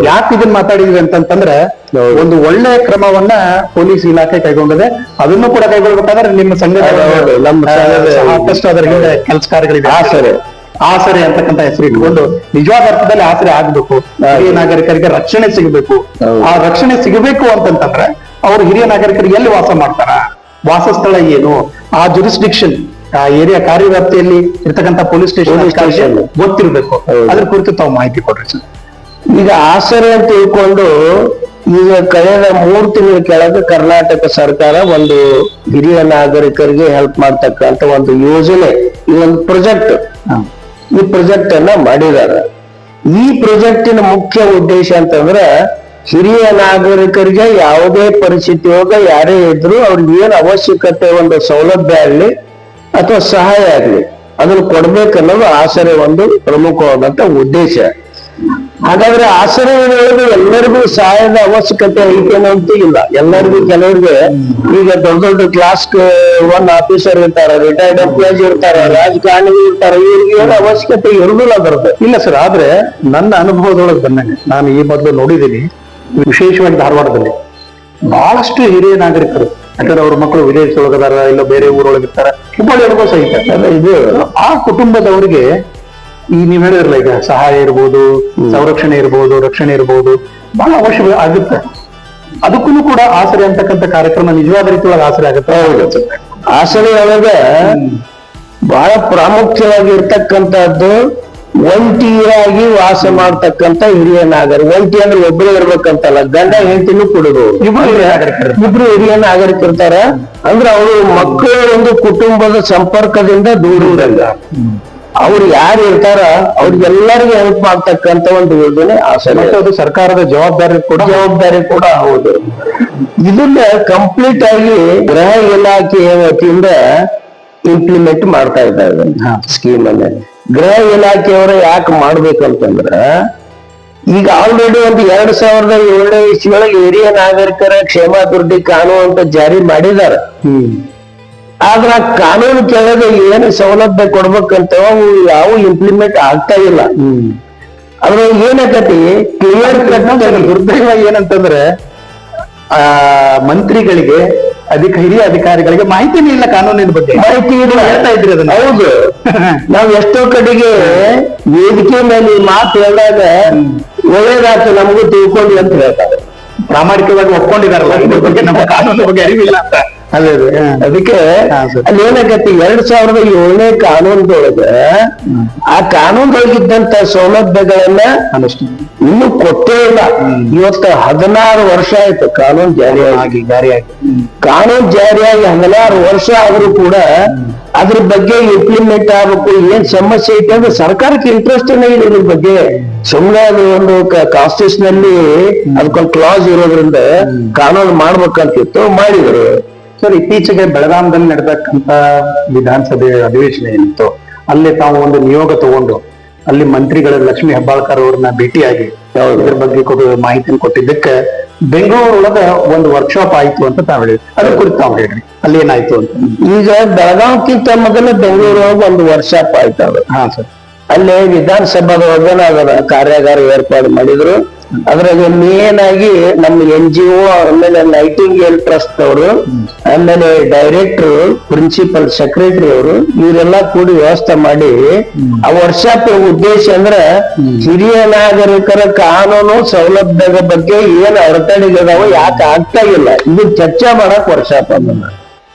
[SPEAKER 2] ಯಾಕೆ ಇದನ್ನ ಮಾತಾಡಿದ್ವಿ ಅಂತಂತಂದ್ರೆ ಒಂದು ಒಳ್ಳೆ ಕ್ರಮವನ್ನ ಪೊಲೀಸ್ ಇಲಾಖೆ ಕೈಗೊಂಡಿದೆ. ಅದನ್ನು ಕೂಡ ಕೈಗೊಳ್ಬೇಕಾದ್ರೆ ನಿಮ್ಮ ಸಾಕಷ್ಟು ಅದರ ಹಿಂದೆ ಕೆಲಸ ಕಾರ್ಯಗಳಿದೆ. ಆಸರೆ ಅಂತಕ್ಕಂಥ ಹೆಸರು ಇಟ್ಕೊಂಡು ನಿಜವಾದ ಅರ್ಥದಲ್ಲಿ ಆಸರೆ ಆಗ್ಬೇಕು, ಹಿರಿಯ ನಾಗರಿಕರಿಗೆ ರಕ್ಷಣೆ ಸಿಗಬೇಕು. ಆ ರಕ್ಷಣೆ ಸಿಗಬೇಕು ಅಂತಂತಂದ್ರೆ ಅವರು ಹಿರಿಯ ನಾಗರಿಕರಿಗೆ ಎಲ್ಲಿ ವಾಸ ಮಾಡ್ತಾರ, ವಾಸಸ್ಥಳ ಏನು, ಆ ಜುರಿಸ್ಡಿಕ್ಷನ್, ಆ ಏರಿಯಾ ಕಾರ್ಯವ್ಯಾಪ್ತಿಯಲ್ಲಿ ಇರ್ತಕ್ಕಂಥ ಪೊಲೀಸ್ ಸ್ಟೇಷನ್ ಗೊತ್ತಿರ್ಬೇಕು. ಅದ್ರ ಕುರಿತು ತಾವು ಮಾಹಿತಿ ಕೊಡ್ರಿ ಸರ್.
[SPEAKER 3] ಈಗ ಆಸರೆ ಅಂತ ತಿಳ್ಕೊಂಡು ಈಗ ಕಳೆದ 3 ತಿಂಗಳ ಕೆಳಗೆ ಕರ್ನಾಟಕ ಸರ್ಕಾರ ಒಂದು ಹಿರಿಯ ನಾಗರಿಕರಿಗೆ ಹೆಲ್ಪ್ ಮಾಡ್ತಕ್ಕಂಥ ಒಂದು ಯೋಜನೆ, ಈ ಒಂದು ಪ್ರಾಜೆಕ್ಟ್, ಈ ಪ್ರಾಜೆಕ್ಟ್ ಅನ್ನ ಮಾಡಿದ್ದಾರೆ. ಈ ಪ್ರಾಜೆಕ್ಟಿನ ಮುಖ್ಯ ಉದ್ದೇಶ ಅಂತಂದ್ರೆ ಹಿರಿಯ ನಾಗರಿಕರಿಗೆ ಯಾವುದೇ ಪರಿಸ್ಥಿತಿ ಒಳಗ ಯಾರೇ ಇದ್ರು ಅವ್ರಿಗೆ ಏನ್ ಅವಶ್ಯಕತೆ ಒಂದು ಸೌಲಭ್ಯ ಆಗ್ಲಿ ಅಥವಾ ಸಹಾಯ ಆಗ್ಲಿ ಅದನ್ನು ಕೊಡ್ಬೇಕನ್ನೋದು ಆಸರೆ ಒಂದು ಪ್ರಮುಖವಾದಂತ ಉದ್ದೇಶ. ಹಾಗಾದ್ರೆ ಆಸರೆ ಎಲ್ಲರಿಗೂ ಸಹಾಯದ ಅವಶ್ಯಕತೆ ಐತೇನಂತೂ ಇಲ್ಲ. ಎಲ್ಲರಿಗೂ ಕೆಲವರಿಗೆ ಈಗ ದೊಡ್ಡ ದೊಡ್ಡ ಕ್ಲಾಸ್ 1 ಆಫೀಸರ್ ಇರ್ತಾರ, ರಿಟೈರ್ಡ್ ಎಂಪ್ಲಾಯೀಸ್ ಇರ್ತಾರ, ರಾಜಕಾರಣಿಗಳು ಇರ್ತಾರ, ಇವ್ರಿಗೆ ಏನು ಅವಶ್ಯಕತೆ ಇರುದಿಲ್ಲ ಅದರದ್ದು.
[SPEAKER 2] ಇಲ್ಲ ಸರ್, ಆದ್ರೆ ನನ್ನ ಅನುಭವದೊಳಗೆ ಬಂದಂಗೆ ನಾನು ಈ ಮೊದಲು ನೋಡಿದ್ದೀನಿ, ವಿಶೇಷವಾಗಿ ಧಾರವಾಡದಲ್ಲಿ ಬಹಳಷ್ಟು ಹಿರಿಯ ನಾಗರಿಕರು, ಯಾಕಂದ್ರೆ ಅವ್ರ ಮಕ್ಕಳು ವಿಲೇಜ್ ಒಳಗದಾರ, ಇಲ್ಲ ಬೇರೆ ಊರೊಳಗಿರ್ತಾರ, ಹುಬ್ಬಳ್ಳಿಯೊಳಗೂ ಸಹಿತ ಇದು ಆ ಕುಟುಂಬದವರಿಗೆ ಈ ನೀವ್ ಹೇಳಿದ್ರಲ್ಲ ಈಗ ಸಹಾಯ ಇರ್ಬೋದು, ಸಂರಕ್ಷಣೆ ಇರ್ಬೋದು, ರಕ್ಷಣೆ ಇರ್ಬೋದು, ಬಹಳ ಅವಶ್ಯ ಆಗುತ್ತೆ. ಅದಕ್ಕೂ ಕೂಡ ಆಸರೆ ಅಂತಕ್ಕಂಥ ಕಾರ್ಯಕ್ರಮ ನಿಜವಾದ ರೀತಿಯೊಳಗೆ ಆಸರೆ ಆಗುತ್ತೆ.
[SPEAKER 3] ಆಸರೆ ಒಳಗೆ ಬಹಳ ಪ್ರಾಮುಖ್ಯವಾಗಿ ಇರ್ತಕ್ಕಂಥದ್ದು ಒಂಟಿಯಾಗಿ ವಾಸ ಮಾಡ್ತಕ್ಕಂಥ ಹಿರಿಯ ನಾಗರಿಕ. ಒಂಟಿ ಅಂದ್ರೆ ಒಬ್ಬರೇ ಇರ್ಬೇಕಂತಲ್ಲ, ಗಂಡ ಹೆಂಡತಿನೂ ಕೊಡುದು, ಇಬ್ರು ಹಿರಿಯ ನಾಗರಿಕರಿರ್ತಾರ. ಅಂದ್ರೆ ಅವರು ಮಕ್ಕಳ ಒಂದು ಕುಟುಂಬದ ಸಂಪರ್ಕದಿಂದ ದೂರ ಇರಲ್ಲ. ಅವ್ರು ಯಾರು ಇರ್ತಾರ ಅವ್ರಿಗೆಲ್ಲರಿಗೂ ಹೆಲ್ಪ್ ಮಾಡ್ತಕ್ಕಂಥ ಒಂದು ಯೋಜನೆ ಆಸರೆ.
[SPEAKER 2] ಅದು ಸರ್ಕಾರದ
[SPEAKER 3] ಜವಾಬ್ದಾರಿ ಕೂಡ ಹೌದು. ಇದನ್ನ ಕಂಪ್ಲೀಟ್ ಆಗಿ ಗೃಹ ಇಲಾಖೆಯ ವತಿಯಿಂದ ಇಂಪ್ಲಿಮೆಂಟ್ ಮಾಡ್ತಾ ಇದ್ದಾರೆ ಸ್ಕೀಮ್ ಅನ್ನ. ಗೃಹ ಇಲಾಖೆಯವರು ಯಾಕೆ ಮಾಡ್ಬೇಕಂತಂದ್ರ ಈಗ ಆಲ್ರೆಡಿ ಒಂದು 2007ನೇ ಇಸ್ವಿಯೊಳಗೆ ಹಿರಿಯ ನಾಗರಿಕರ ಕ್ಷೇಮಾಭಿವೃದ್ಧಿ ಕಾನೂನು ಅಂತ ಜಾರಿ ಮಾಡಿದಾರೆ. ಆದ್ರ ಆ ಕಾನೂನು ಕೆಳಗೆ ಏನು ಸೌಲಭ್ಯ ಕೊಡ್ಬೇಕಂತ ಯಾವ ಇಂಪ್ಲಿಮೆಂಟ್ ಆಗ್ತಾ ಇಲ್ಲ. ಅದ್ರ ಏನಾಗತಿ ಕ್ಲಿಯರ್ ಕಟ್
[SPEAKER 2] ದುರ್ದೈವ ಏನಂತಂದ್ರೆ ಆ ಮಂತ್ರಿಗಳಿಗೆ ಹಿರಿಯ ಅಧಿಕಾರಿಗಳಿಗೆ ಮಾಹಿತಿನೇ ಇಲ್ಲ, ಕಾನೂನಿನ ಬಗ್ಗೆ
[SPEAKER 3] ಮಾಹಿತಿ ಇಲ್ಲ.
[SPEAKER 2] ಹೇಳ್ತಾ ಇದ್ರಿ ಅದನ್ನ.
[SPEAKER 3] ಹೌದು, ನಾವ್ ಎಷ್ಟೋ ಕಡೆಗೆ ವೇದಿಕೆ ಮೇಲೆ ಮಾತು ಹೇಳಿದಾಗ ಒಳ್ಳೇದಾಯ್ತು ನಮಗೂ ತಿಳ್ಕೊಂಡು ಅಂತ ಹೇಳ್ತಾರೆ.
[SPEAKER 2] ಪ್ರಾಮಾಣಿಕವಾಗಿ ಒಪ್ಕೊಂಡಿದಾರಲ್ಲ ಇದ್ರ ಬಗ್ಗೆ, ನಮ್ಮ ಕಾನೂನಿನ ಬಗ್ಗೆ ಅರಿವಿಲ್ಲ ಅಂತ.
[SPEAKER 3] ಅದಕ್ಕೆ ಅಲ್ಲಿ ಏನಾಗತ್ತೆ 2007ನೇ ಕಾನೂನದೊಳಗ ಆ ಕಾನೂನದೊಳಗಿದ್ದಂತ ಸೌಲಭ್ಯಗಳನ್ನ ಇನ್ನೂ ಕೊಟ್ಟೇ ಇಲ್ಲ. ಇವತ್ತು 16 ವರ್ಷ ಆಯ್ತು ಕಾನೂನು ಜಾರಿಯಾಗಿ. ಕಾನೂನು ಜಾರಿಯಾಗಿ 16 ವರ್ಷ ಆದ್ರೂ ಕೂಡ ಅದ್ರ ಬಗ್ಗೆ ಇಂಪ್ಲಿಮೆಂಟ್ ಆಗ್ಬೇಕು, ಏನ್ ಸಮಸ್ಯೆ ಐತೆ ಅಂದ್ರೆ ಸರ್ಕಾರಕ್ಕೆ ಇಂಟ್ರೆಸ್ಟ್ ಇಲ್ಲ ಇದ್ರ ಬಗ್ಗೆ. ಸುಮ್ಮನೆ ಅದು ಒಂದು ಕಾನ್ಸ್ಟಿಟ್ಯೂಷನ್ ನಲ್ಲಿ ಅದಕ್ಕೊಂದು ಕ್ಲಾಸ್ ಇರೋದ್ರಿಂದ ಕಾನೂನು ಮಾಡ್ಬೇಕಂತಿತ್ತು, ಮಾಡಿದ್ರು.
[SPEAKER 2] ಸರ್, ಇತ್ತೀಚೆಗೆ ಬೆಳಗಾಂದಲ್ಲಿ ನಡೆದಕ್ಕಂತ ವಿಧಾನಸಭೆ ಅಧಿವೇಶನ ಏನಿತ್ತು, ಅಲ್ಲಿ ತಾವು ಒಂದು ನಿಯೋಗ ತಗೊಂಡು ಅಲ್ಲಿ ಮಂತ್ರಿಗಳ ಲಕ್ಷ್ಮೀ ಹೆಬ್ಬಾಳ್ಕರ್ ಅವ್ರನ್ನ ಭೇಟಿಯಾಗಿ ಇದ್ರ ಬಗ್ಗೆ ಮಾಹಿತಿಯನ್ನು ಕೊಟ್ಟಿದ್ದಕ್ಕೆ ಬೆಂಗಳೂರೊಳಗ ಒಂದು ವರ್ಕ್ಶಾಪ್ ಆಯ್ತು ಅಂತ ತಾವ್ ಹೇಳಿದ್ರಿ. ಅದ್ರ ಕುರಿತು ತಾವ್ ಹೇಳ್ರಿ, ಅಲ್ಲಿ ಏನಾಯ್ತು ಅಂತ.
[SPEAKER 3] ಈಗ ಬೆಳಗಾವಿಕ್ಕಿಂತ ಮೊದಲು ಬೆಂಗಳೂರೊಳಗ ಒಂದು ವರ್ಕ್ಶಾಪ್ ಆಯ್ತು ಅದು.
[SPEAKER 2] ಹಾ ಸರ್,
[SPEAKER 3] ಅಲ್ಲಿ ವಿಧಾನಸಭಾದೊಳಗ ಅದರ ಕಾರ್ಯಾಗಾರ ಏರ್ಪಾಡು ಮಾಡಿದ್ರು. ಅದ್ರಾಗ ಮೇನ್ ಆಗಿ ನಮ್ಮ NGO, ಆಮೇಲೆ ನೈಟಿಂಗೇಲ್ ಟ್ರಸ್ಟ್ ಅವರು, ಆಮೇಲೆ ಡೈರೆಕ್ಟರ್, ಪ್ರಿನ್ಸಿಪಲ್ ಸೆಕ್ರೆಟರಿ ಅವರು ಇವರೆಲ್ಲ ಕೂಡಿ ವ್ಯವಸ್ಥೆ ಮಾಡಿ ಆ ವರ್ಕ್ಶಾಪ್ ಉದ್ದೇಶ ಅಂದ್ರೆ ಹಿರಿಯ ನಾಗರಿಕರ ಕಾನೂನು ಸೌಲಭ್ಯದ ಬಗ್ಗೆ ಏನ್ ಅಡೆತಡೆಗಳಿದಾವ, ಯಾಕೆ ಆಗ್ತಾ ಇಲ್ಲ, ಇದು ಚರ್ಚೆ ಮಾಡಕ್ ವರ್ಕ್ಶಾಪ್ ಅದನ್ನ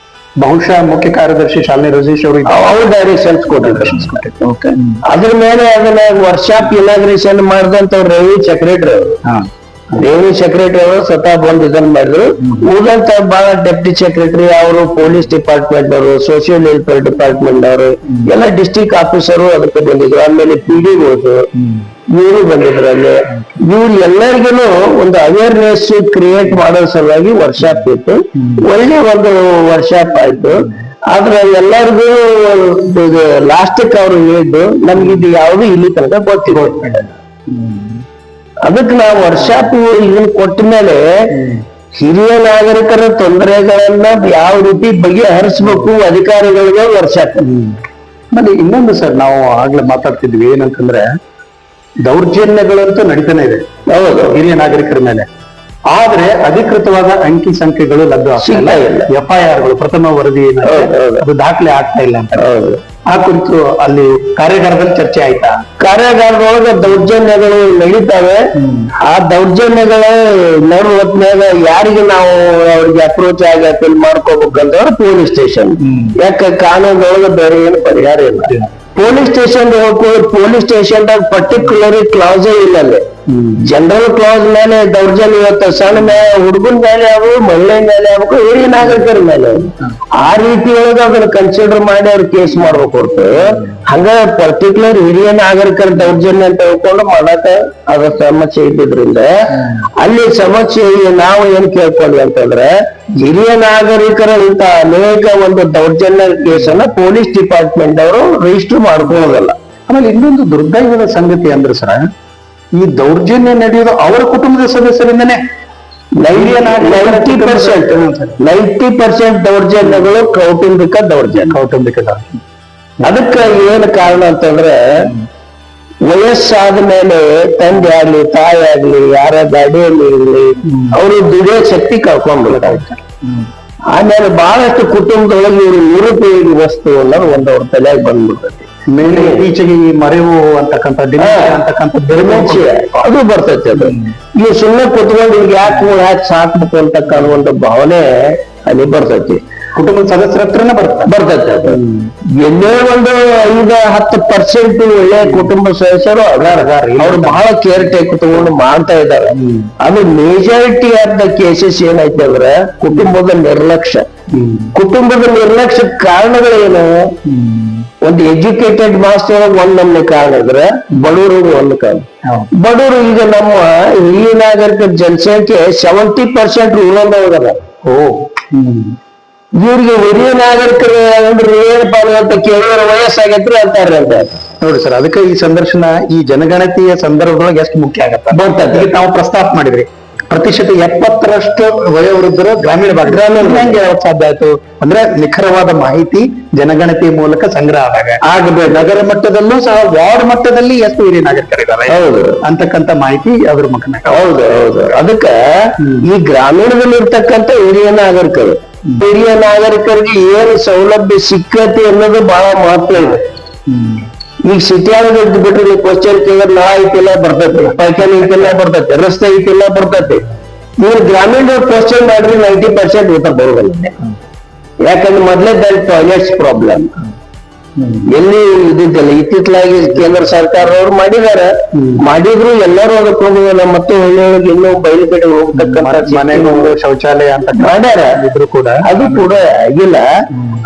[SPEAKER 2] ಬಹುಶಃ ಮುಖ್ಯ ಕಾರ್ಯದರ್ಶಿ ಶಾಲಿನಿ ರಜೀಶ್ ಅವರು
[SPEAKER 3] ಅವ್ರು ಡೈರೆಕ್ಷನ್ಸ್ ಕೊಟ್ಟಿದ್ರು. ಅದ್ರ ಮೇಲೆ ಅದನ್ನ ವರ್ಕ್ಶಾಪ್ ಇನಾಗ್ರೇಷನ್ ಮಾಡಿದಂತ ರವಿ ಸೆಕ್ರೆಟರಿ ಅವರು ರೆವಿನ್ಯೂ ಸೆಕ್ರೆಟರಿ ಅವರು ಸ್ವತಃ ಬಂದು ಇದನ್ನ ಮಾಡಿದ್ರು. ಉಳಿದಂತ ಬಹಳ ಡೆಪ್ಟಿ ಸೆಕ್ರೆಟರಿ ಅವರು, ಪೊಲೀಸ್ ಡಿಪಾರ್ಟ್ಮೆಂಟ್ ಅವರು, ಸೋಷಿಯಲ್ ವೆಲ್ಫೇರ್ ಡಿಪಾರ್ಟ್ಮೆಂಟ್ ಅವರು, ಎಲ್ಲ ಡಿಸ್ಟ್ರಿಕ್ಟ್ ಆಫೀಸರು ಅದಕ್ಕೆ ಬಂದಿದ್ರು. ಆಮೇಲೆ ಪಿಡಿಒದು ಇವರು ಬಂದಿದ್ರು. ಅಲ್ಲಿ ಇವ್ರು ಎಲ್ಲರಿಗೂ ಒಂದು ಅವೇರ್ನೆಸ್ ಕ್ರಿಯೇಟ್ ಮಾಡೋ ಸಲುವಾಗಿ ವರ್ಕ್ಶಾಪ್ ಇತ್ತು. ಒಳ್ಳೆ ಒಂದು ವರ್ಕ್ಶಾಪ್ ಆಯ್ತು. ಆದ್ರೆ ಎಲ್ಲರಿಗೂ ಲಾಸ್ಟಕ್ಕೆ ಅವ್ರು ಹೇಳಿದ್ದು, ನಮ್ಗೆ ಇದು ಯಾವ್ದು ಇಲ್ಲಿ ತನಕ ಗೊತ್ತಿಲ್ಲ. ಅದಕ್ಕೆ ನಾವು ವರ್ಷಾಪ್ ಇದನ್ನ ಕೊಟ್ಟ ಮೇಲೆ ಹಿರಿಯ ನಾಗರಿಕರ ತೊಂದರೆಗಳನ್ನ ಯಾವ ರೀತಿ ಬಗೆಹರಿಸ್ಬೇಕು ಅಧಿಕಾರಿಗಳಿಗೆ ವರ್ಷಾಪ್.
[SPEAKER 2] ಮತ್ತೆ ಇನ್ನೊಂದು ಸರ್, ನಾವು ಆಗ್ಲೇ ಮಾತಾಡ್ತಿದ್ವಿ ಏನಂತಂದ್ರೆ ದೌರ್ಜನ್ಯಗಳಂತೂ ನಡೀತಾನೆ ಇದೆ
[SPEAKER 3] ಹೌದು
[SPEAKER 2] ಹಿರಿಯ ನಾಗರಿಕರ ಮೇಲೆ. ಆದ್ರೆ ಅಧಿಕೃತವಾದ ಅಂಕಿ ಸಂಖ್ಯೆಗಳು ಲಭ್ಯ ಆಗ್ತಾ ಇಲ್ಲ. FIRಗಳು ಪ್ರಥಮ ವರದಿ ಅದು ದಾಖಲೆ ಆಗ್ತಾ ಇಲ್ಲ ಅಂತ ಆ ಕುರಿತು ಅಲ್ಲಿ ಕಾರ್ಯಾಗಾರದಲ್ಲಿ ಚರ್ಚೆ ಆಯ್ತಾ?
[SPEAKER 3] ಕಾರ್ಯಾಗಾರದೊಳಗೆ ದೌರ್ಜನ್ಯಗಳು ನಡೀತಾವೆ. ಆ ದೌರ್ಜನ್ಯಗಳ ಹೊತ್ನ್ಯಾಗ ಯಾರಿಗೆ ನಾವು ಅವ್ರಿಗೆ ಅಪ್ರೋಚ್ ಆಗಿ ಅಪೀಲ್ ಮಾಡ್ಕೋಬೇಕಂತಂದ್ರೆ ಪೊಲೀಸ್ ಸ್ಟೇಷನ್. ಯಾಕೆ ಕಾನೂನೊಳಗೆ ಬೇರೆ ಏನು ಪರಿಹಾರ ಇಲ್ಲ. ಪೊಲೀಸ್ ಸ್ಟೇಷನ್ ಹೋಗ್ಬೋದು. ಪೊಲೀಸ್ ಸ್ಟೇಷನ್ದಾಗ ಪರ್ಟಿಕ್ಯುಲರ್ ಕ್ಲಾಸೇ ಇಲ್ಲ ಅಲ್ಲಿ. ಜನರಲ್ ಕ್ಲಾಸ್ ಮೇಲೆ ದೌರ್ಜನ್ಯ ಇವತ್ತು ಸಣ್ಣ ಹುಡುಗನ ಮೇಲೆ ಆಗ್ಬೇಕು, ಮಹಿಳೆ ಮೇಲೆ ಆಗ್ಬೇಕು, ಹಿರಿಯ ನಾಗರಿಕರ ಮೇಲೆ ಆ ರೀತಿ ಒಳಗೆ ಅದನ್ನ ಕನ್ಸಿಡರ್ ಮಾಡಿ ಅವ್ರು ಕೇಸ್ ಮಾಡ್ಬೇಕು ಹೊರತು ಹಂಗ ಪರ್ಟಿಕ್ಯುಲರ್ ಹಿರಿಯ ನಾಗರಿಕರ ದೌರ್ಜನ್ಯ ಅಂತ ಹೇಳ್ಕೊಂಡು ಮಾಡಕ ಅದ ಸಮಸ್ಯೆ ಇದ್ದಿದ್ರಿಂದ ಅಲ್ಲಿ ಸಮಸ್ಯೆ ನಾವು ಏನ್ ಕೇಳ್ಕೊಂಡ್ವಿ ಅಂತಂದ್ರೆ ಹಿರಿಯ ನಾಗರಿಕರ ಇಂತ ಅನೇಕ ಒಂದು ದೌರ್ಜನ್ಯ ಕೇಸನ್ನ ಪೊಲೀಸ್ ಡಿಪಾರ್ಟ್ಮೆಂಟ್ ಅವರು ರಿಜಿಸ್ಟರ್ ಮಾಡ್ಕೊಳ್ಳೋದಲ್ಲ.
[SPEAKER 2] ಆಮೇಲೆ ಇನ್ನೊಂದು ದುರ್ದೈವದ ಸಂಗತಿ ಅಂದ್ರೆ ಸರ್, ಈ ದೌರ್ಜನ್ಯ ನಡೆಯೋದು ಅವರ ಕುಟುಂಬದ ಸದಸ್ಯರಿಂದನೇ.
[SPEAKER 3] 90% ದೌರ್ಜನ್ಯಗಳು ಕೌಟುಂಬಿಕ ದೌರ್ಜನ್ಯ. ಅದಕ್ಕೆ ಏನು ಕಾರಣ ಅಂತಂದ್ರೆ ವಯಸ್ಸಾದ ಮೇಲೆ ತಂದೆ ಆಗ್ಲಿ ತಾಯಿ ಆಗ್ಲಿ ಯಾರ ಗಾಡಿಯಲ್ಲಿ ಇರ್ಲಿ ಅವರು ದುಡಿಯೋ ಶಕ್ತಿ ಕಳ್ಕೊಂಡ್ಬಿಡ್ತಾರೆ. ಆಮೇಲೆ ಬಹಳಷ್ಟು ಕುಟುಂಬದೊಳಗೆ ಇವರು ನಿರುಪಯೋಗಿ ವಸ್ತು ಅನ್ನೋದು ಒಂದು ಅವ್ರ ತಲೆಯಾಗಿ ಬಂದ್ಬಿಡ್ತೈತಿ.
[SPEAKER 2] ಮೇಲೆ ಈಚೆಗೆ ಈ ಮರೆವು ಅಂತಕ್ಕಂಥ
[SPEAKER 3] ಅದು ಬರ್ತೈತಿ. ಅದು ಇವು ಸುಮ್ಮನೆ ಕುತ್ಕೊಂಡು ಈಗ ಯಾಕೆ ಸಾಕ್ಬೇಕು ಅಂತಕ್ಕಂಥ ಒಂದು ಭಾವನೆ ಅಲ್ಲಿ ಬರ್ತೈತಿ.
[SPEAKER 2] ಕುಟುಂಬದ ಸದಸ್ಯರ ಹತ್ರನೇ
[SPEAKER 3] ಬರ್ತೈತೆ. ಅದು ಎಲ್ಲೇ ಒಂದು 5-10% ಒಳ್ಳೆ ಕುಟುಂಬ ಸದಸ್ಯರು ಅವ್ರು ಬಹಳ ಕೇರ್ ಟೇಕ್ ತಗೊಂಡು ಮಾಡ್ತಾ ಇದ್ದಾರೆ. ಅದು ಮೇಜಾರಿಟಿ ಆಫ್ ದ ಕೇಸಸ್ ಏನೈತೆ ಅಂದ್ರೆ ಕುಟುಂಬದ ನಿರ್ಲಕ್ಷ್ಯ. ಕುಟುಂಬದ ನಿರ್ಲಕ್ಷ್ಯ ಕಾರಣಗಳೇನು? ಒಂದು ಎಜುಕೇಟೆಡ್ ಮಾಸ್ಟರ್ ಒಂದ್ ನಮ್ನೆ ಕಾರಣ ಇದ್ರೆ ಬಡವರಿಗೆ ಒಂದು ಕಾರಣ. ಬಡವರು ಈಗ ನಮ್ಮ ಹಿರಿಯ ನಾಗರಿಕರ ಜನಸಂಖ್ಯೆ 70% ರೂರಲ್ ಹೋಗದ. ಇವ್ರಿಗೆ ಹಿರಿಯ ನಾಗರಿಕರು ಅಂದ್ರೆ ಏನಪ್ಪ ಅಂತ ಕೇಳಿದ್ರೆ ವಯಸ್ಸಾಗೈತ್ರಿ ಅಂತಾರೆ ಅಂತ.
[SPEAKER 2] ನೋಡಿ ಸರ್, ಅದಕ್ಕೆ ಈ ಸಂದರ್ಶನ ಈ ಜನಗಣತಿಯ ಸಂದರ್ಭದೊಳಗೆ ಎಷ್ಟು ಮುಖ್ಯ ಆಗತ್ತೆ ಬರ್ತದೆ. ನಾವು ಪ್ರಸ್ತಾಪ ಮಾಡಿದ್ರಿ ಪ್ರತಿಶತ 70% ವಯೋವೃದ್ಧರು ಗ್ರಾಮೀಣ ಭಾಗ. ಹೆಂಗೆ ಹೇಳಕ್ ಸಾಧ್ಯ ಆಯ್ತು ಅಂದ್ರೆ ನಿಖರವಾದ ಮಾಹಿತಿ ಜನಗಣತಿ ಮೂಲಕ ಸಂಗ್ರಹ ಆಗಬೇಕು. ನಗರ ಮಟ್ಟದಲ್ಲೂ ಸಹ ವಾರ್ಡ್ ಮಟ್ಟದಲ್ಲಿ ಎಷ್ಟು ಹಿರಿಯ ನಾಗರಿಕರಿದ್ದಾರೆ ಅಂತಕ್ಕಂಥ ಮಾಹಿತಿ ಅದ್ರ ಮುಖಾಂತರ.
[SPEAKER 3] ಹೌದು. ಅದಕ್ಕೆ ಈ ಗ್ರಾಮೀಣದಲ್ಲಿ ಇರ್ತಕ್ಕಂಥ ಹಿರಿಯ ನಾಗರಿಕರು, ಹಿರಿಯ ನಾಗರಿಕರಿಗೆ ಏನು ಸೌಲಭ್ಯ ಸಿಕ್ಕತಿ ಅನ್ನೋದು ಬಹಳ ಮಹತ್ವ ಇದೆ. ಈಗ ಸಿಟಿಯಾಗ ಬಿಟ್ರೆ ನೀವು ಕ್ವಶನ್ ಕೇಳಿದ್ರೆ ನಳ ಐತಿಲ್ಲ ಬರ್ತೈತಿ, ಪೈಖಾನೆ ಐತಿಲ್ಲ ಬರ್ತೈತಿ, ರಸ್ತೆ ಐತಿಲ್ಲ ಬರ್ತೈತಿ. ನೀವು ಗ್ರಾಮೀಣ ಕ್ವಶನ್ ಮಾಡ್ರಿ 90% ಊಟ ಬರೋದಿಲ್ಲ. ಯಾಕಂದ್ರೆ ಮೊದಲೇ ಟಾಯ್ಲೆಟ್ಸ್ ಪ್ರಾಬ್ಲಮ್ ಎಲ್ಲಿ ಇದ್ದಿದ್ದಲ್ಲ. ಇತ್ತಿತ್ತಲಾಗಿ ಕೇಂದ್ರ ಸರ್ಕಾರದವ್ರು ಮಾಡಿದ್ರು ಎಲ್ಲರೂ ಅದಕ್ಕೆ ಹೋಗುದಿಲ್ಲ. ಮತ್ತು ಹಳ್ಳಿಯೊಳಗೆ ಇನ್ನೂ ಬಯಲು ಕಡೆ ಹೋಗ್ತಕ್ಕಂಥ
[SPEAKER 2] ಮನೆಗೂ ಶೌಚಾಲಯ ಅಂತ
[SPEAKER 3] ಮಾಡ್ಯಾರ. ಅದು ಕೂಡ ಆಗಿಲ್ಲ.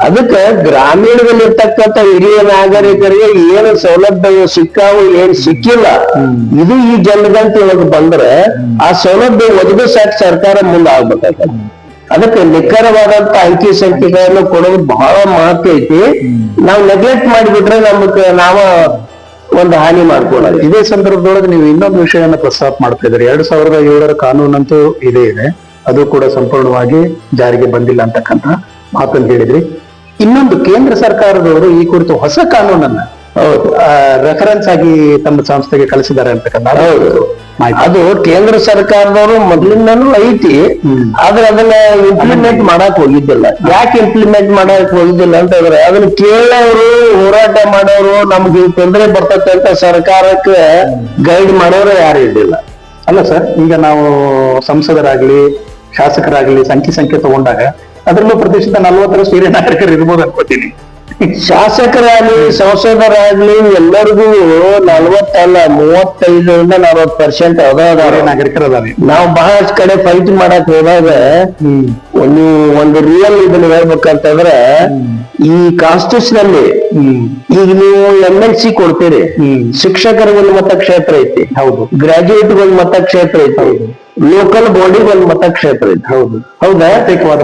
[SPEAKER 3] ಅದಕ್ಕೆ ಗ್ರಾಮೀಣದಲ್ಲಿ ಇರ್ತಕ್ಕಂಥ ಹಿರಿಯ ನಾಗರಿಕರಿಗೆ ಏನು ಸೌಲಭ್ಯ ಸಿಕ್ಕಾವು ಏನ್ ಸಿಕ್ಕಿಲ್ಲ, ಇದು ಈ ಜನಗಣತಿ ಒಳಗೆ ಬಂದ್ರೆ ಆ ಸೌಲಭ್ಯ ಒದಗಿಸಾಕ ಸರ್ಕಾರ ಮುಂದೆ ಆಗ್ಬೇಕಾಗ್ತದೆ. ಅದಕ್ಕೆ ನಿಖರವಾದಂತ ಅಂಕಿ ಸಂಖ್ಯೆಗಳನ್ನು ಕೊಡೋದು ಬಹಳ ಮಹತ್ವ ಐತಿ. ನಾವು ನೆಗ್ಲೆಕ್ಟ್ ಮಾಡಿಬಿಟ್ರೆ ನಾವ ಒಂದು ಹಾನಿ ಮಾಡ್ಕೊಳ್ಳೋದು.
[SPEAKER 2] ಇದೇ ಸಂದರ್ಭದೊಳಗೆ ನೀವು ಇನ್ನೊಂದು ವಿಷಯವನ್ನು ಪ್ರಸ್ತಾಪ ಮಾಡ್ತಾ ಇದ್ದೀರಿ. 2007ರ ಕಾನೂನಂತೂ ಇದೆ, ಅದು ಕೂಡ ಸಂಪೂರ್ಣವಾಗಿ ಜಾರಿಗೆ ಬಂದಿಲ್ಲ ಅಂತಕ್ಕಂಥ ಮಾತನ್ನು ಹೇಳಿದ್ರಿ. ಇನ್ನೊಂದು ಕೇಂದ್ರ ಸರ್ಕಾರದವರು ಈ ಕುರಿತು ಹೊಸ ಕಾನೂನನ್ನ ರೆಫರೆನ್ಸ್ ಆಗಿ ತಮ್ಮ ಸಂಸ್ಥೆಗೆ ಕಳಿಸಿದ್ದಾರೆ ಅಂತಕ್ಕಂಥ.
[SPEAKER 3] ಅದು ಕೇಂದ್ರ ಸರ್ಕಾರದವರು ಮೊದಲಿಂದನೂ ಐತಿ, ಆದ್ರೆ ಅದನ್ನ ಇಂಪ್ಲಿಮೆಂಟ್ ಮಾಡಕ್ ಹೋಗಿದ್ದಿಲ್ಲ. ಯಾಕೆ ಇಂಪ್ಲಿಮೆಂಟ್ ಮಾಡಕ್ ಹೋಗಿದ್ದಿಲ್ಲ ಅಂತಂದ್ರೆ ಅದನ್ನ ಕೇಳೋರು, ಹೋರಾಟ ಮಾಡೋರು, ನಮ್ಗೆ ತೊಂದರೆ ಬರ್ತೈತೆ ಅಂತ ಸರ್ಕಾರಕ್ಕೆ ಗೈಡ್ ಮಾಡೋರು ಯಾರು ಇದ್ದಿಲ್ಲ.
[SPEAKER 2] ಅಲ್ಲ ಸರ್, ಈಗ ನಾವು ಸಂಸದರಾಗ್ಲಿ ಶಾಸಕರಾಗ್ಲಿ ಸಂಖ್ಯೆ ತಗೊಂಡಾಗ ಅದರಲ್ಲೂ ಪ್ರತಿಶತ 40% ಹಿರಿಯ ನಾಗರಿಕರು ಇರ್ಬೋದು ಅನ್ಕೋತೀನಿ.
[SPEAKER 3] ಶಾಸಕರಾಗ್ಲಿ ಸಂಸದರಾಗ್ಲಿ ಎಲ್ಲರಿಗೂ 40 ಅಲ್ಲ 35ರಿಂದ 40%
[SPEAKER 2] ಹಿರಿಯ ನಾಗರಿಕರು ಅದಾವೆ.
[SPEAKER 3] ನಾವು ಬಹಳಷ್ಟು ಕಡೆ ಫೈಟ್ ಮಾಡಕ್ ಹೋದಾಗ ನೀವು ಒಂದು ರಿಯಲ್ ಇದನ್ನ ಹೇಳ್ಬೇಕಂತಂದ್ರೆ ಈ ಕಾನ್ಸ್ಟಿಟ್ಯೂಷನ್ ಅಲ್ಲಿ ಈಗ ನೀವು MLC ಕೊಡ್ತೀರಿ, ಶಿಕ್ಷಕರಿಗೆ ಒಂದು ಮತಕ್ಷೇತ್ರ ಐತಿ,
[SPEAKER 2] ಹೌದು.
[SPEAKER 3] ಗ್ರಾಜುಯೇಟ್ ಒಂದು ಮತಕ್ಷೇತ್ರ ಐತಿ, ಲೋಕಲ್ ಬಾಡಿ ಒಂದು ಮತಕ್ಷೇತ್ರ ಐತಿ,
[SPEAKER 2] ಹೌದು.
[SPEAKER 3] ಹೌದಾ? ಪ್ರತ್ಯೇಕವಾದ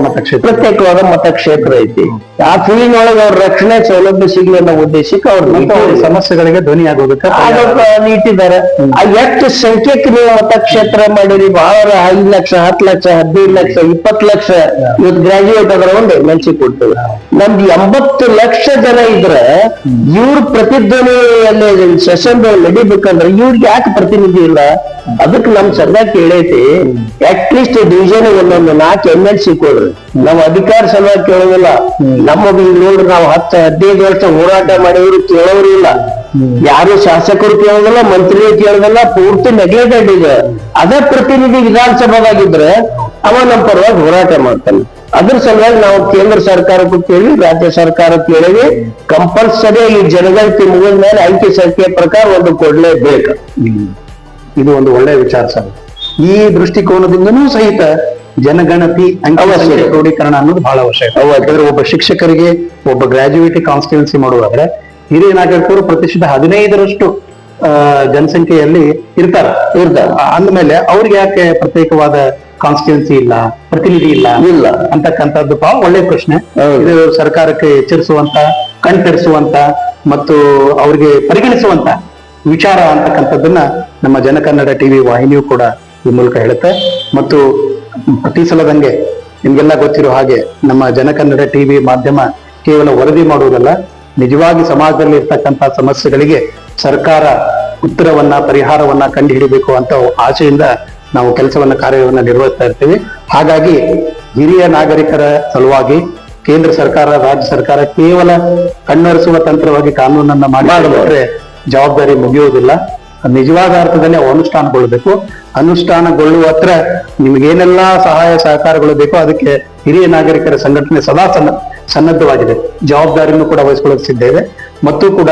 [SPEAKER 3] ಮತಕ್ಷೇತ್ರ ಐತಿ. ಆ ಫೀಲ್ಡ್ ಒಳಗೆ ಅವ್ರ ರಕ್ಷಣೆ ಸೌಲಭ್ಯ ಸಿಗ್ಲಿ ಅನ್ನೋ ಉದ್ದೇಶಕ್ಕೆ ಅವ್ರ
[SPEAKER 2] ಸಮಸ್ಯೆಗಳಿಗೆ ಧ್ವನಿ ಆಗೋದಕ್ಕೆ
[SPEAKER 3] ಇಟ್ಟಿದ್ದಾರೆ. ಎಷ್ಟು ಸಂಖ್ಯೆಗೆ ನೀವು ಮತಕ್ಷೇತ್ರ ಮಾಡಿರಿ, ಬಹಳ 5 ಲಕ್ಷ 10 ಲಕ್ಷ 15 ಲಕ್ಷ 20 ಲಕ್ಷ ಇವತ್ತು ಗ್ರಾಜುಯೇಟ್ ಅದರ ಒಂದು MLC ಕೊಡ್ತೇವೆ. ನಮ್ದು 80 ಲಕ್ಷ ಜನ ಇದ್ರೆ ಇವ್ರ ಪ್ರತಿಧ್ವನಿಯಲ್ಲಿ ಸೆಷನ್ ನಡಿಬೇಕಂದ್ರೆ ಇವ್ರಿಗೆ ಯಾಕೆ ಪ್ರತಿನಿಧಿ ಇಲ್ಲ? ಅದಕ್ಕೆ ನಮ್ ಸಂಘ ಕೇಳೈತಿ, ಅಟ್ಲೀಸ್ಟ್ ಡಿವಿಷನ್ ಒಂದೊಂದು 4 MLC ಕೊಡ್ರಿ. ನಾವ್ ಅಧಿಕಾರ ಸಲುವಾಗಿ ಕೇಳೋದಿಲ್ಲ. ನಮ್ಮ ನೋಡ್ರಿ, ನಾವು 10-15 ವರ್ಷ ಹೋರಾಟ ಮಾಡಿದ್ರು ಕೇಳೋರು ಇಲ್ಲ. ಯಾರು ಶಾಸಕರು ಕೇಳೋದಿಲ್ಲ, ಮಂತ್ರಿ ಕೇಳೋದಿಲ್ಲ, ಪೂರ್ತಿ ನೆಗ್ಲೆಕ್ಟೆಡ್ ಇದೆ. ಅದೇ ಪ್ರತಿನಿಧಿ ವಿಧಾನಸಭಾದಾಗಿದ್ರೆ ಅವ ನಮ್ಮ ಪರವಾಗಿ ಹೋರಾಟ ಮಾಡ್ತಾನೆ. ಅದ್ರ ಸಲುವಾಗಿ ನಾವು ಕೇಂದ್ರ ಸರ್ಕಾರಕ್ಕೂ ಕೇಳಿ, ರಾಜ್ಯ ಸರ್ಕಾರ ಕೇಳಿವಿ, ಕಂಪಲ್ಸರಿ ಈ ಜನಗಣತಿ ಮುಗಿದ ಮೇಲೆ ಅಂಕಿ ಸಂಖ್ಯೆ ಪ್ರಕಾರ ಒಂದು ಕೊಡ್ಲೇಬೇಕು.
[SPEAKER 2] ಇದು ಒಂದು ಒಳ್ಳೆಯ ವಿಚಾರ ಸರ್. ಈ ದೃಷ್ಟಿಕೋನದಿಂದನೂ ಸಹಿತ ಜನಗಣತಿ ಅಂಕಿ ಕ್ರೋಢೀಕರಣ ಅನ್ನೋದು ಬಹಳ ಅವಶ್ಯಕ. ಯಾಕಂದ್ರೆ ಒಬ್ಬ ಶಿಕ್ಷಕರಿಗೆ, ಒಬ್ಬ ಗ್ರಾಜುಯೇಟ್ ಕಾನ್ಸ್ಟಿಟ್ಯೂನ್ಸಿ ಮಾಡುವಾದ್ರೆ ಹಿರಿಯ ನಾಗರಿಕರು ಪ್ರತಿಶತ 15ರಷ್ಟು ಜನಸಂಖ್ಯೆಯಲ್ಲಿ ಇರ್ತಾರ. ಅಂದ್ಮೇಲೆ ಅವ್ರಿಗೆ ಯಾಕೆ ಪ್ರತ್ಯೇಕವಾದ ಕಾನ್ಸ್ಟಿಟ್ಯೂನ್ಸಿ ಇಲ್ಲ, ಪ್ರತಿನಿಧಿ ಇಲ್ಲ ಅಂತಕ್ಕಂಥದ್ದು ಒಳ್ಳೆ ಪ್ರಶ್ನೆ. ಇದು ಸರ್ಕಾರಕ್ಕೆ ಎಚ್ಚರಿಸುವಂತ, ಕಣ್ತರಿಸುವಂತ ಮತ್ತು ಅವ್ರಿಗೆ ಪರಿಗಣಿಸುವಂತ ವಿಚಾರ ಅಂತಕ್ಕಂಥದ್ದನ್ನ ನಮ್ಮ ಜನಕನ್ನಡ ಟಿವಿ ವಾಹಿನಿಯು ಕೂಡ ಈ ಮೂಲಕ ಹೇಳುತ್ತೆ. ಮತ್ತು ಪ್ರತಿ ಸಲದಂಗೆ ನಿಮ್ಗೆಲ್ಲ ಗೊತ್ತಿರೋ ಹಾಗೆ ನಮ್ಮ ಜನಕನ್ನಡ ಟಿವಿ ಮಾಧ್ಯಮ ಕೇವಲ ವರದಿ ಮಾಡುವುದಲ್ಲ, ನಿಜವಾಗಿ ಸಮಾಜದಲ್ಲಿ ಇರ್ತಕ್ಕಂಥ ಸಮಸ್ಯೆಗಳಿಗೆ ಸರ್ಕಾರ ಉತ್ತರವನ್ನ, ಪರಿಹಾರವನ್ನ ಕಂಡು ಹಿಡಿಬೇಕು ಅಂತ ಆಶೆಯಿಂದ ನಾವು ಕಾರ್ಯವನ್ನ ನಿರ್ವಹಿಸ್ತಾ ಇರ್ತೀವಿ. ಹಾಗಾಗಿ ಹಿರಿಯ ನಾಗರಿಕರ ಸಲುವಾಗಿ ಕೇಂದ್ರ ಸರ್ಕಾರ, ರಾಜ್ಯ ಸರ್ಕಾರ ಕೇವಲ ಕಣ್ಣೊರೆಸುವ ತಂತ್ರವಾಗಿ ಕಾನೂನನ್ನ ಮಾಡಿದ್ರೆ ಜವಾಬ್ದಾರಿ ಮುಗಿಯುವುದಿಲ್ಲ. ನಿಜವಾದ ಅರ್ಥದಲ್ಲಿ ಅವು ಅನುಷ್ಠಾನಗೊಳ್ಳಬೇಕು. ಅನುಷ್ಠಾನಗೊಳ್ಳುವತ್ರ ನಿಮಗೇನೆಲ್ಲಾ ಸಹಾಯ ಸಹಕಾರಗಳು ಬೇಕೋ ಅದಕ್ಕೆ ಹಿರಿಯ ನಾಗರಿಕರ ಸಂಘಟನೆ ಸದಾ ಸನ್ನದ್ಧವಾಗಿದೆ. ಜವಾಬ್ದಾರಿಯನ್ನು ಕೂಡ ವಹಿಸಿಕೊಳ್ಳಲು ಸಿದ್ಧವಿದೆ. ಮತ್ತು ಕೂಡ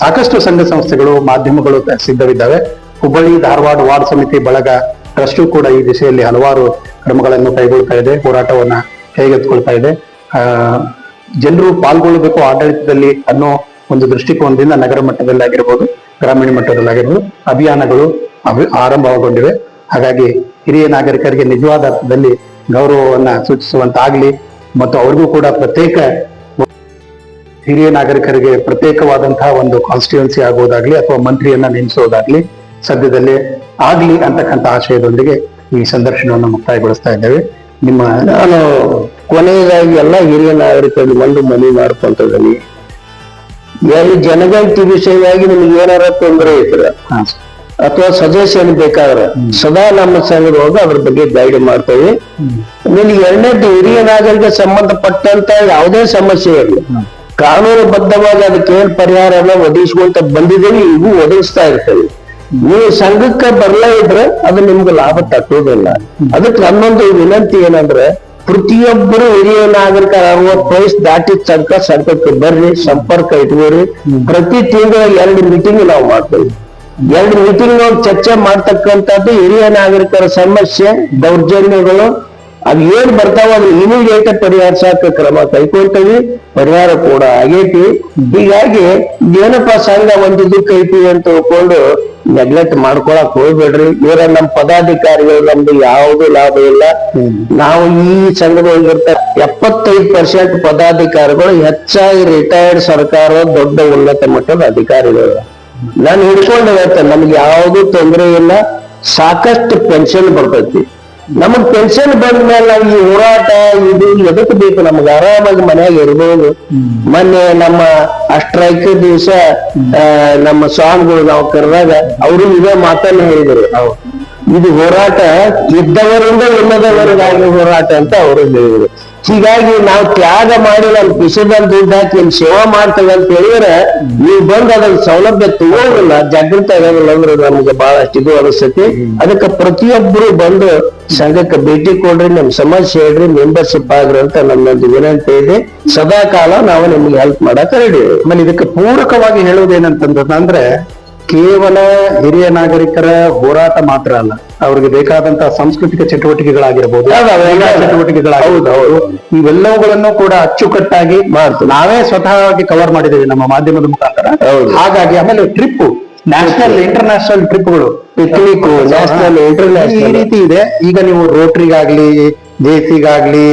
[SPEAKER 2] ಸಾಕಷ್ಟು ಸಂಘ ಸಂಸ್ಥೆಗಳು, ಮಾಧ್ಯಮಗಳು ಸಿದ್ಧವಿದ್ದಾವೆ. ಹುಬ್ಬಳ್ಳಿ ಧಾರವಾಡ ವಾರ್ಡ್ ಸಮಿತಿ ಬಳಗ ಟ್ರಸ್ಟು ಕೂಡ ಈ ದಿಶೆಯಲ್ಲಿ ಹಲವಾರು ಕ್ರಮಗಳನ್ನು ಕೈಗೊಳ್ತಾ ಇದೆ, ಹೋರಾಟವನ್ನ ಕೈಗೆತ್ತಿಕೊಳ್ತಾ ಇದೆ. ಜನರು ಪಾಲ್ಗೊಳ್ಳಬೇಕು ಆಡಳಿತದಲ್ಲಿ ಅನ್ನೋ ಒಂದು ದೃಷ್ಟಿಕೋನದಿಂದ ನಗರ ಮಟ್ಟದಲ್ಲಿ ಆಗಿರ್ಬೋದು, ಗ್ರಾಮೀಣ ಮಟ್ಟದಲ್ಲಾಗಿರ್ಬೋದು ಅಭಿಯಾನಗಳು ಆರಂಭಗೊಂಡಿವೆ. ಹಾಗಾಗಿ ಹಿರಿಯ ನಾಗರಿಕರಿಗೆ ನಿಜವಾದ ಅರ್ಥದಲ್ಲಿ ಗೌರವವನ್ನ ಸೂಚಿಸುವಂತಾಗ್ಲಿ ಮತ್ತು ಅವ್ರಿಗೂ ಕೂಡ ಹಿರಿಯ ನಾಗರಿಕರಿಗೆ ಪ್ರತ್ಯೇಕವಾದಂತಹ ಒಂದು ಕಾನ್ಸ್ಟಿಟ್ಯೂನ್ಸಿ ಆಗುವುದಾಗ್ಲಿ ಅಥವಾ ಮಂತ್ರಿಯನ್ನ ನೇಮಿಸುವುದಾಗ್ಲಿ ಸದ್ಯದಲ್ಲೇ ಆಗ್ಲಿ ಅಂತಕ್ಕಂಥ ಆಶಯದೊಂದಿಗೆ ಈ ಸಂದರ್ಶನವನ್ನು ಮುಕ್ತಾಯಗೊಳಿಸ್ತಾ ಇದ್ದೇವೆ.
[SPEAKER 3] ನಾನು ಕೊನೆಯದಾಗಿ ಎಲ್ಲ ಹಿರಿಯ ನಾಗರಿಕರಿಗೆ ಒಂದು ಮನವಿ ಮಾಡ್ಕೊಂತಿದ್ದೀನಿ. ಜನಗಣತಿ ವಿಷಯವಾಗಿ ನಿಮ್ಗೆ ಏನಾರ ತೊಂದರೆ ಇದ್ರೆ ಅಥವಾ ಸಜೆಷನ್ ಬೇಕಾದ್ರೆ ಸದಾ ನಮ್ಮ ಸಂಘದೊಳಗೆ ಅದ್ರ ಬಗ್ಗೆ ಗೈಡ್ ಮಾಡ್ತೇವೆ. ನಿಮ್ಗೆ ಎರಡನೇದು, ಹಿರಿಯ ನಾಗರಿಕ ಸಂಬಂಧಪಟ್ಟಂತ ಯಾವುದೇ ಸಮಸ್ಯೆ ಇರಲಿ ಕಾನೂನುಬದ್ಧವಾಗಿ ಅದಕ್ಕೆ ಏನ್ ಪರಿಹಾರನ ಒದಗಿಸ್ಕೊಂತ ಬಂದಿದ್ದೀವಿ, ಇವು ಒದಗಿಸ್ತಾ ಇರ್ತೇವೆ. ನೀವು ಸಂಘಕ್ಕೆ ಬರ್ಲೇ ಇದ್ರೆ ಅದು ನಿಮ್ಗೆ ಲಾಭ ತಟ್ಟೋದಿಲ್ಲ. ಅದಕ್ಕೆ ನನ್ನೊಂದು ವಿನಂತಿ ಏನಂದ್ರೆ, ಪ್ರತಿಯೊಬ್ಬರು ಹಿರಿಯ ನಾಗರಿಕರ 60 ವಯಸ್ಸು ದಾಟಿದ ಸಂಘಕ್ಕೆ ಬರ್ರಿ, ಸಂಪರ್ಕ ಇಟ್ಕೋರಿ. ಪ್ರತಿ ತಿಂಗಳ 2 ಮೀಟಿಂಗ್ ನಾವು ಮಾಡ್ತೇವೆ. 2 ಮೀಟಿಂಗ್ ನಾವು ಚರ್ಚೆ ಮಾಡ್ತಕ್ಕಂಥದ್ದು ಹಿರಿಯ ನಾಗರಿಕರ ಸಮಸ್ಯೆ, ದೌರ್ಜನ್ಯಗಳು ಅವ್ ಏನ್ ಬರ್ತಾವ ಅದ್ರ ಇಮಿಡಿಯೇಟ್ ಪರಿಹರಿಸಕ ಕ್ರಮ ಕೈಕೊಳ್ತೇವಿ. ಪರಿಹಾರ ಕೂಡ ಆಗೈತಿ. ಹೀಗಾಗಿ ಏನಪ್ಪಾ ಸಂಘ ಒಂದಿದ್ದಕ್ಕೆ ಐತಿ ಅಂತ ತಿಳ್ಕೊಂಡು ನೆಗ್ಲೆಕ್ಟ್ ಮಾಡ್ಕೊಳಕ್ ಹೋಗ್ಬೇಡ್ರಿ. ಇವರ ನಮ್ಮ ಪದಾಧಿಕಾರಿಗಳು ನಮ್ದು ಯಾವ್ದು ಲಾಭ ಇಲ್ಲ. ನಾವು ಈ ಸಂಘದೊಳಗಿರ್ತ 75% ಪದಾಧಿಕಾರಿಗಳು ಹೆಚ್ಚಾಗಿ ರಿಟೈರ್ಡ್ ಸರ್ಕಾರ ದೊಡ್ಡ ಉನ್ನತ ಮಟ್ಟದ ಅಧಿಕಾರಿಗಳು. ನಾನು ಹಿಡ್ಕೊಂಡು ಹೇಳ್ತೇನೆ, ನಮ್ಗೆ ಯಾವ್ದು ತೊಂದರೆ ಇಲ್ಲ. ಸಾಕಷ್ಟು ಪೆನ್ಷನ್ ಬರ್ತೈತಿ. ನಮಗ್ ಪೆನ್ಷನ್ ಬಂದ್ಮೇಲೆ ನಾವು ಈ ಹೋರಾಟ ಇದು ಎದಕ್ ಬೇಕು? ನಮ್ಗೆ ಆರಾಮಾಗಿ ಮನ್ಯಾಗ ಇರ್ಬೋದು. ಮೊನ್ನೆ ನಮ್ಮ ಸ್ಟ್ರೈಕ್ ದಿವಸ ನಮ್ಮ ಸ್ವಾಮಿಗಳು ನಾವು ಕರೆದಾಗ ಅವರು ಇದೇ ಮಾತನ್ನ ಹೇಳಿದರು. ಇದು ಹೋರಾಟ ಇದ್ದವರಿಂದ ಇಲ್ಲದವರಿಗಾಗಿ ಹೋರಾಟ ಅಂತ ಅವರು ಹೇಳಿದರು. ಹೀಗಾಗಿ ನಾವು ತ್ಯಾಗ ಮಾಡಿ ನಮ್ಮ ಕಿಶದಲ್ಲಿ ದುಡ್ಡು ಹಾಕಿ ಇಲ್ಲಿ ಸೇವಾ ಮಾಡ್ತೇವೆ ಅಂತ ಹೇಳಿದ್ರೆ ನೀವು ಬಂದು ಅದ್ರ ಸೌಲಭ್ಯ ತಗೋದಿಲ್ಲ, ಜಾಗೃತಿ ಆಗೋದಿಲ್ಲ ಅಂದ್ರೆ ನಮ್ಗೆ ಬಹಳಷ್ಟು ಇದು ಅನಿಸ್ತೈತಿ. ಅದಕ್ಕೆ ಪ್ರತಿಯೊಬ್ಬರು ಬಂದು ಸಂಘಕ್ಕೆ ಭೇಟಿ ಕೊಡ್ರಿ, ನಿಮ್ ಸಮಸ್ಯೆ ಹೇಳ್ರಿ, ಮೆಂಬರ್ಶಿಪ್ ಆಗ್ರಿ ಅಂತ ನನ್ನೊಂದು ವಿನಂತಿ ಇದೆ. ಸದಾ ಕಾಲ ನಾವು ನಿಮ್ಗೆ ಹೆಲ್ಪ್ ಮಾಡಕ್ ರೆಡಿ.
[SPEAKER 2] ಆಮೇಲೆ ಇದಕ್ಕೆ ಪೂರಕವಾಗಿ ಹೇಳುವುದೇನಂತಂದ್ರೆ ಕೇವಲ ಹಿರಿಯ ನಾಗರಿಕರ ಹೋರಾಟ ಮಾತ್ರ ಅಲ್ಲ, ಅವ್ರಿಗೆ ಬೇಕಾದಂತಹ ಸಾಂಸ್ಕೃತಿಕ ಚಟುವಟಿಕೆಗಳಾಗಿರ್ಬೋದು, ಚಟುವಟಿಕೆಗಳಾಗಿರ್ಬೋದು, ಇವೆಲ್ಲವುಗಳನ್ನು ಕೂಡ ಅಚ್ಚುಕಟ್ಟಾಗಿ ನಾವೇ ಸ್ವತಃವಾಗಿ ಕವರ್ ಮಾಡಿದ್ದೇವೆ ನಮ್ಮ ಮಾಧ್ಯಮದ ಮುಖಾಂತರ. ಹಾಗಾಗಿ ಆಮೇಲೆ ಟ್ರಿಪ್, ನ್ಯಾಷನಲ್ ಇಂಟರ್ನ್ಯಾಷನಲ್ ಟ್ರಿಪ್ಗಳು, ಪಿಕ್ನಿಕ್, ನ್ಯಾಷನಲ್ ಇಂಟರ್ನ್ಯಾಷನಲ್ ಈ ರೀತಿ ಇದೆ. ಈಗ ನೀವು ರೋಟರಿಗಾಗ್ಲಿ, ಜೆಸಿಗಾಗ್ಲಿ,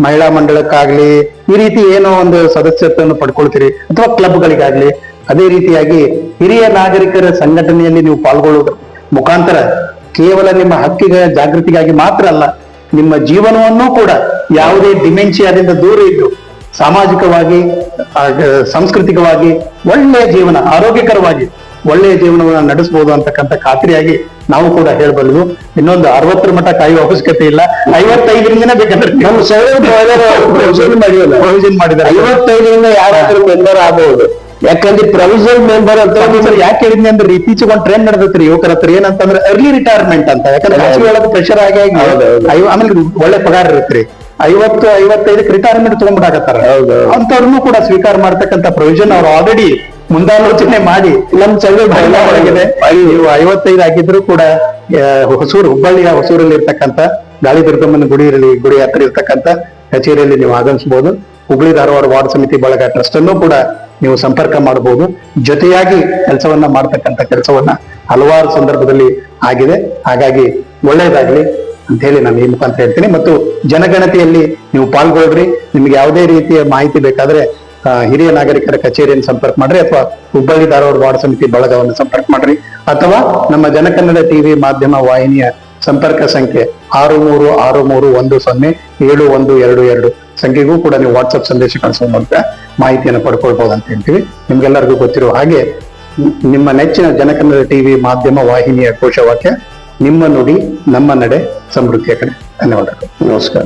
[SPEAKER 2] ಮಹಿಳಾ ಮಂಡಳಕ್ಕಾಗ್ಲಿ ಈ ರೀತಿ ಏನೋ ಒಂದು ಸದಸ್ಯತ್ವವನ್ನು ಪಡ್ಕೊಳ್ತೀರಿ, ಅಥವಾ ಕ್ಲಬ್ಗಳಿಗಾಗ್ಲಿ ಅದೇ ರೀತಿಯಾಗಿ ಹಿರಿಯ ನಾಗರಿಕರ ಸಂಘಟನೆಯಲ್ಲಿ ನೀವು ಪಾಲ್ಗೊಳ್ಳುವುದರ ಮುಖಾಂತರ ಕೇವಲ ನಿಮ್ಮ ಹಕ್ಕಿಗ ಜಾಗೃತಿಗಾಗಿ ಮಾತ್ರ ಅಲ್ಲ, ನಿಮ್ಮ ಜೀವನವನ್ನೂ ಕೂಡ ಯಾವುದೇ ಡಿಮೆನ್ಷಿಯಾದಿಂದ ದೂರ ಇದ್ದು ಸಾಮಾಜಿಕವಾಗಿ, ಸಾಂಸ್ಕೃತಿಕವಾಗಿ ಒಳ್ಳೆಯ ಜೀವನ, ಆರೋಗ್ಯಕರವಾಗಿ ಒಳ್ಳೆಯ ಜೀವನವನ್ನು ನಡೆಸಬಹುದು ಅಂತಕ್ಕಂಥ ಖಾತ್ರಿಯಾಗಿ ನಾವು ಕೂಡ ಹೇಳಬಲ್ಲು. ಇನ್ನೊಂದು 60 ಮಟ್ಟ ಕಾಯುವ ಅವಶ್ಯಕತೆ ಇಲ್ಲ, 55ರಿಂದನೇ ಬೇಕಾದ್ರೆ
[SPEAKER 3] ನಮ್ಮ ಪ್ರೊವಿಷನ್
[SPEAKER 2] ಮಾಡಿದ್ದಾರೆ.
[SPEAKER 3] 55ರಿಂದ ಯಾರಾದ್ರೂ ಮೆಂಬರ್ ಆಗಬಹುದು. ಯಾಕಂದ್ರೆ ಪ್ರೊವಿಷನಲ್ ಮೆಂಬರ್ ಅಂತ
[SPEAKER 2] ಯಾಕೆ ಹೇಳಿದ್ನಿ ಅಂದ್ರೆ ಇತ್ತೀಚೆಗೆ ಒಂದು ಟ್ರೆಂಡ್ ನಡೆದತ್ರಿ ಯುವಕರ ಹತ್ರ, ಏನಂತಂದ್ರೆ ಅರ್ಲಿ ರಿಟೈರ್ಮೆಂಟ್ ಅಂತ. ಯಾಕಂದ್ರೆ ಪ್ರೆಷರ್ ಆಗಿ ಆಮೇಲೆ ಒಳ್ಳೆ ಪಗಾರ ಇರುತ್ತೆ, 50-55 ರಿಟೈರ್ಮೆಂಟ್ ತಗೊಂಡ್ಬಿಟ್ಟಾಕತ್ತಾರ. ಅಂತವ್ರನ್ನು ಕೂಡ ಸ್ವೀಕಾರ ಮಾಡ್ತಕ್ಕಂಥ ಪ್ರೊವಿಷನ್ ಅವ್ರು ಆಲ್ರೆಡಿ ಮುಂದಾಲೋಚನೆ ಮಾಡಿ
[SPEAKER 3] ನಮ್ ಸಂಘ
[SPEAKER 2] ಒಳಗಿದೆ. ನೀವು 55 ಆಗಿದ್ರು ಕೂಡ ಹೊಸೂರು, ಹುಬ್ಬಳ್ಳಿಯ ಹೊಸೂರಲ್ಲಿ ಇರ್ತಕ್ಕಂಥ ಗಾಳಿ ದುರ್ಗಮ್ಮನ ಗುಡಿ ಹತ್ರ ಇರ್ತಕ್ಕಂಥ ಕಚೇರಿಯಲ್ಲಿ ನೀವು ಆಗಮಿಸಬಹುದು. ಹುಬ್ಬಳ್ಳಿ ಧಾರವಾಡ ವಾರ್ಡ್ ಸಮಿತಿ ಬಳಗ ಟ್ರಸ್ಟ್ ಅನ್ನು ಕೂಡ ನೀವು ಸಂಪರ್ಕ ಮಾಡಬಹುದು. ಜೊತೆಯಾಗಿ ಕೆಲಸವನ್ನ ಮಾಡ್ತಕ್ಕಂಥ ಕೆಲಸವನ್ನ ಹಲವಾರು ಸಂದರ್ಭದಲ್ಲಿ ಆಗಿದೆ. ಹಾಗಾಗಿ ಒಳ್ಳೇದಾಗ್ಲಿ ಅಂತ ಹೇಳಿ ನಾನು ಈ ಮುಖಾಂತರ ಹೇಳ್ತೀನಿ. ಮತ್ತು ಜನಗಣತಿಯಲ್ಲಿ ನೀವು ಪಾಲ್ಗೊಳ್ಳ್ರಿ. ನಿಮ್ಗೆ ಯಾವುದೇ ರೀತಿಯ ಮಾಹಿತಿ ಬೇಕಾದ್ರೆ ಹಿರಿಯ ನಾಗರಿಕರ ಕಚೇರಿಯನ್ನು ಸಂಪರ್ಕ ಮಾಡ್ರಿ, ಅಥವಾ ಹುಬ್ಬಳ್ಳಿ ಧಾರವಾಡ ವಾರ್ಡ್ ಸಮಿತಿ ಬಳಗವನ್ನು ಸಂಪರ್ಕ ಮಾಡ್ರಿ, ಅಥವಾ ನಮ್ಮ ಜನಕನ್ನಡ ಟಿವಿ ಮಾಧ್ಯಮ ವಾಹಿನಿಯ ಸಂಪರ್ಕ ಸಂಖ್ಯೆ 6363107122 ಸಂಖ್ಯೆಗೂ ಕೂಡ ನೀವು ವಾಟ್ಸಪ್ ಸಂದೇಶ ಕಳಿಸೋ ಮೂಲಕ ಮಾಹಿತಿಯನ್ನು ಪಡ್ಕೊಳ್ಬಹುದು ಅಂತ ಹೇಳ್ತೀವಿ. ನಿಮ್ಗೆಲ್ಲರಿಗೂ ಗೊತ್ತಿರುವ ಹಾಗೆ ನಿಮ್ಮ ನೆಚ್ಚಿನ ಜನಕನ್ನಡ ಟಿವಿ ಮಾಧ್ಯಮ ವಾಹಿನಿಯ ಘೋಷವಾಕ್ಯ ನಿಮ್ಮ ನುಡಿ ನಮ್ಮ ನಡೆ ಸಮೃದ್ಧಿಯ ಕಡೆ. ಧನ್ಯವಾದಗಳು.
[SPEAKER 3] ನಮಸ್ಕಾರ.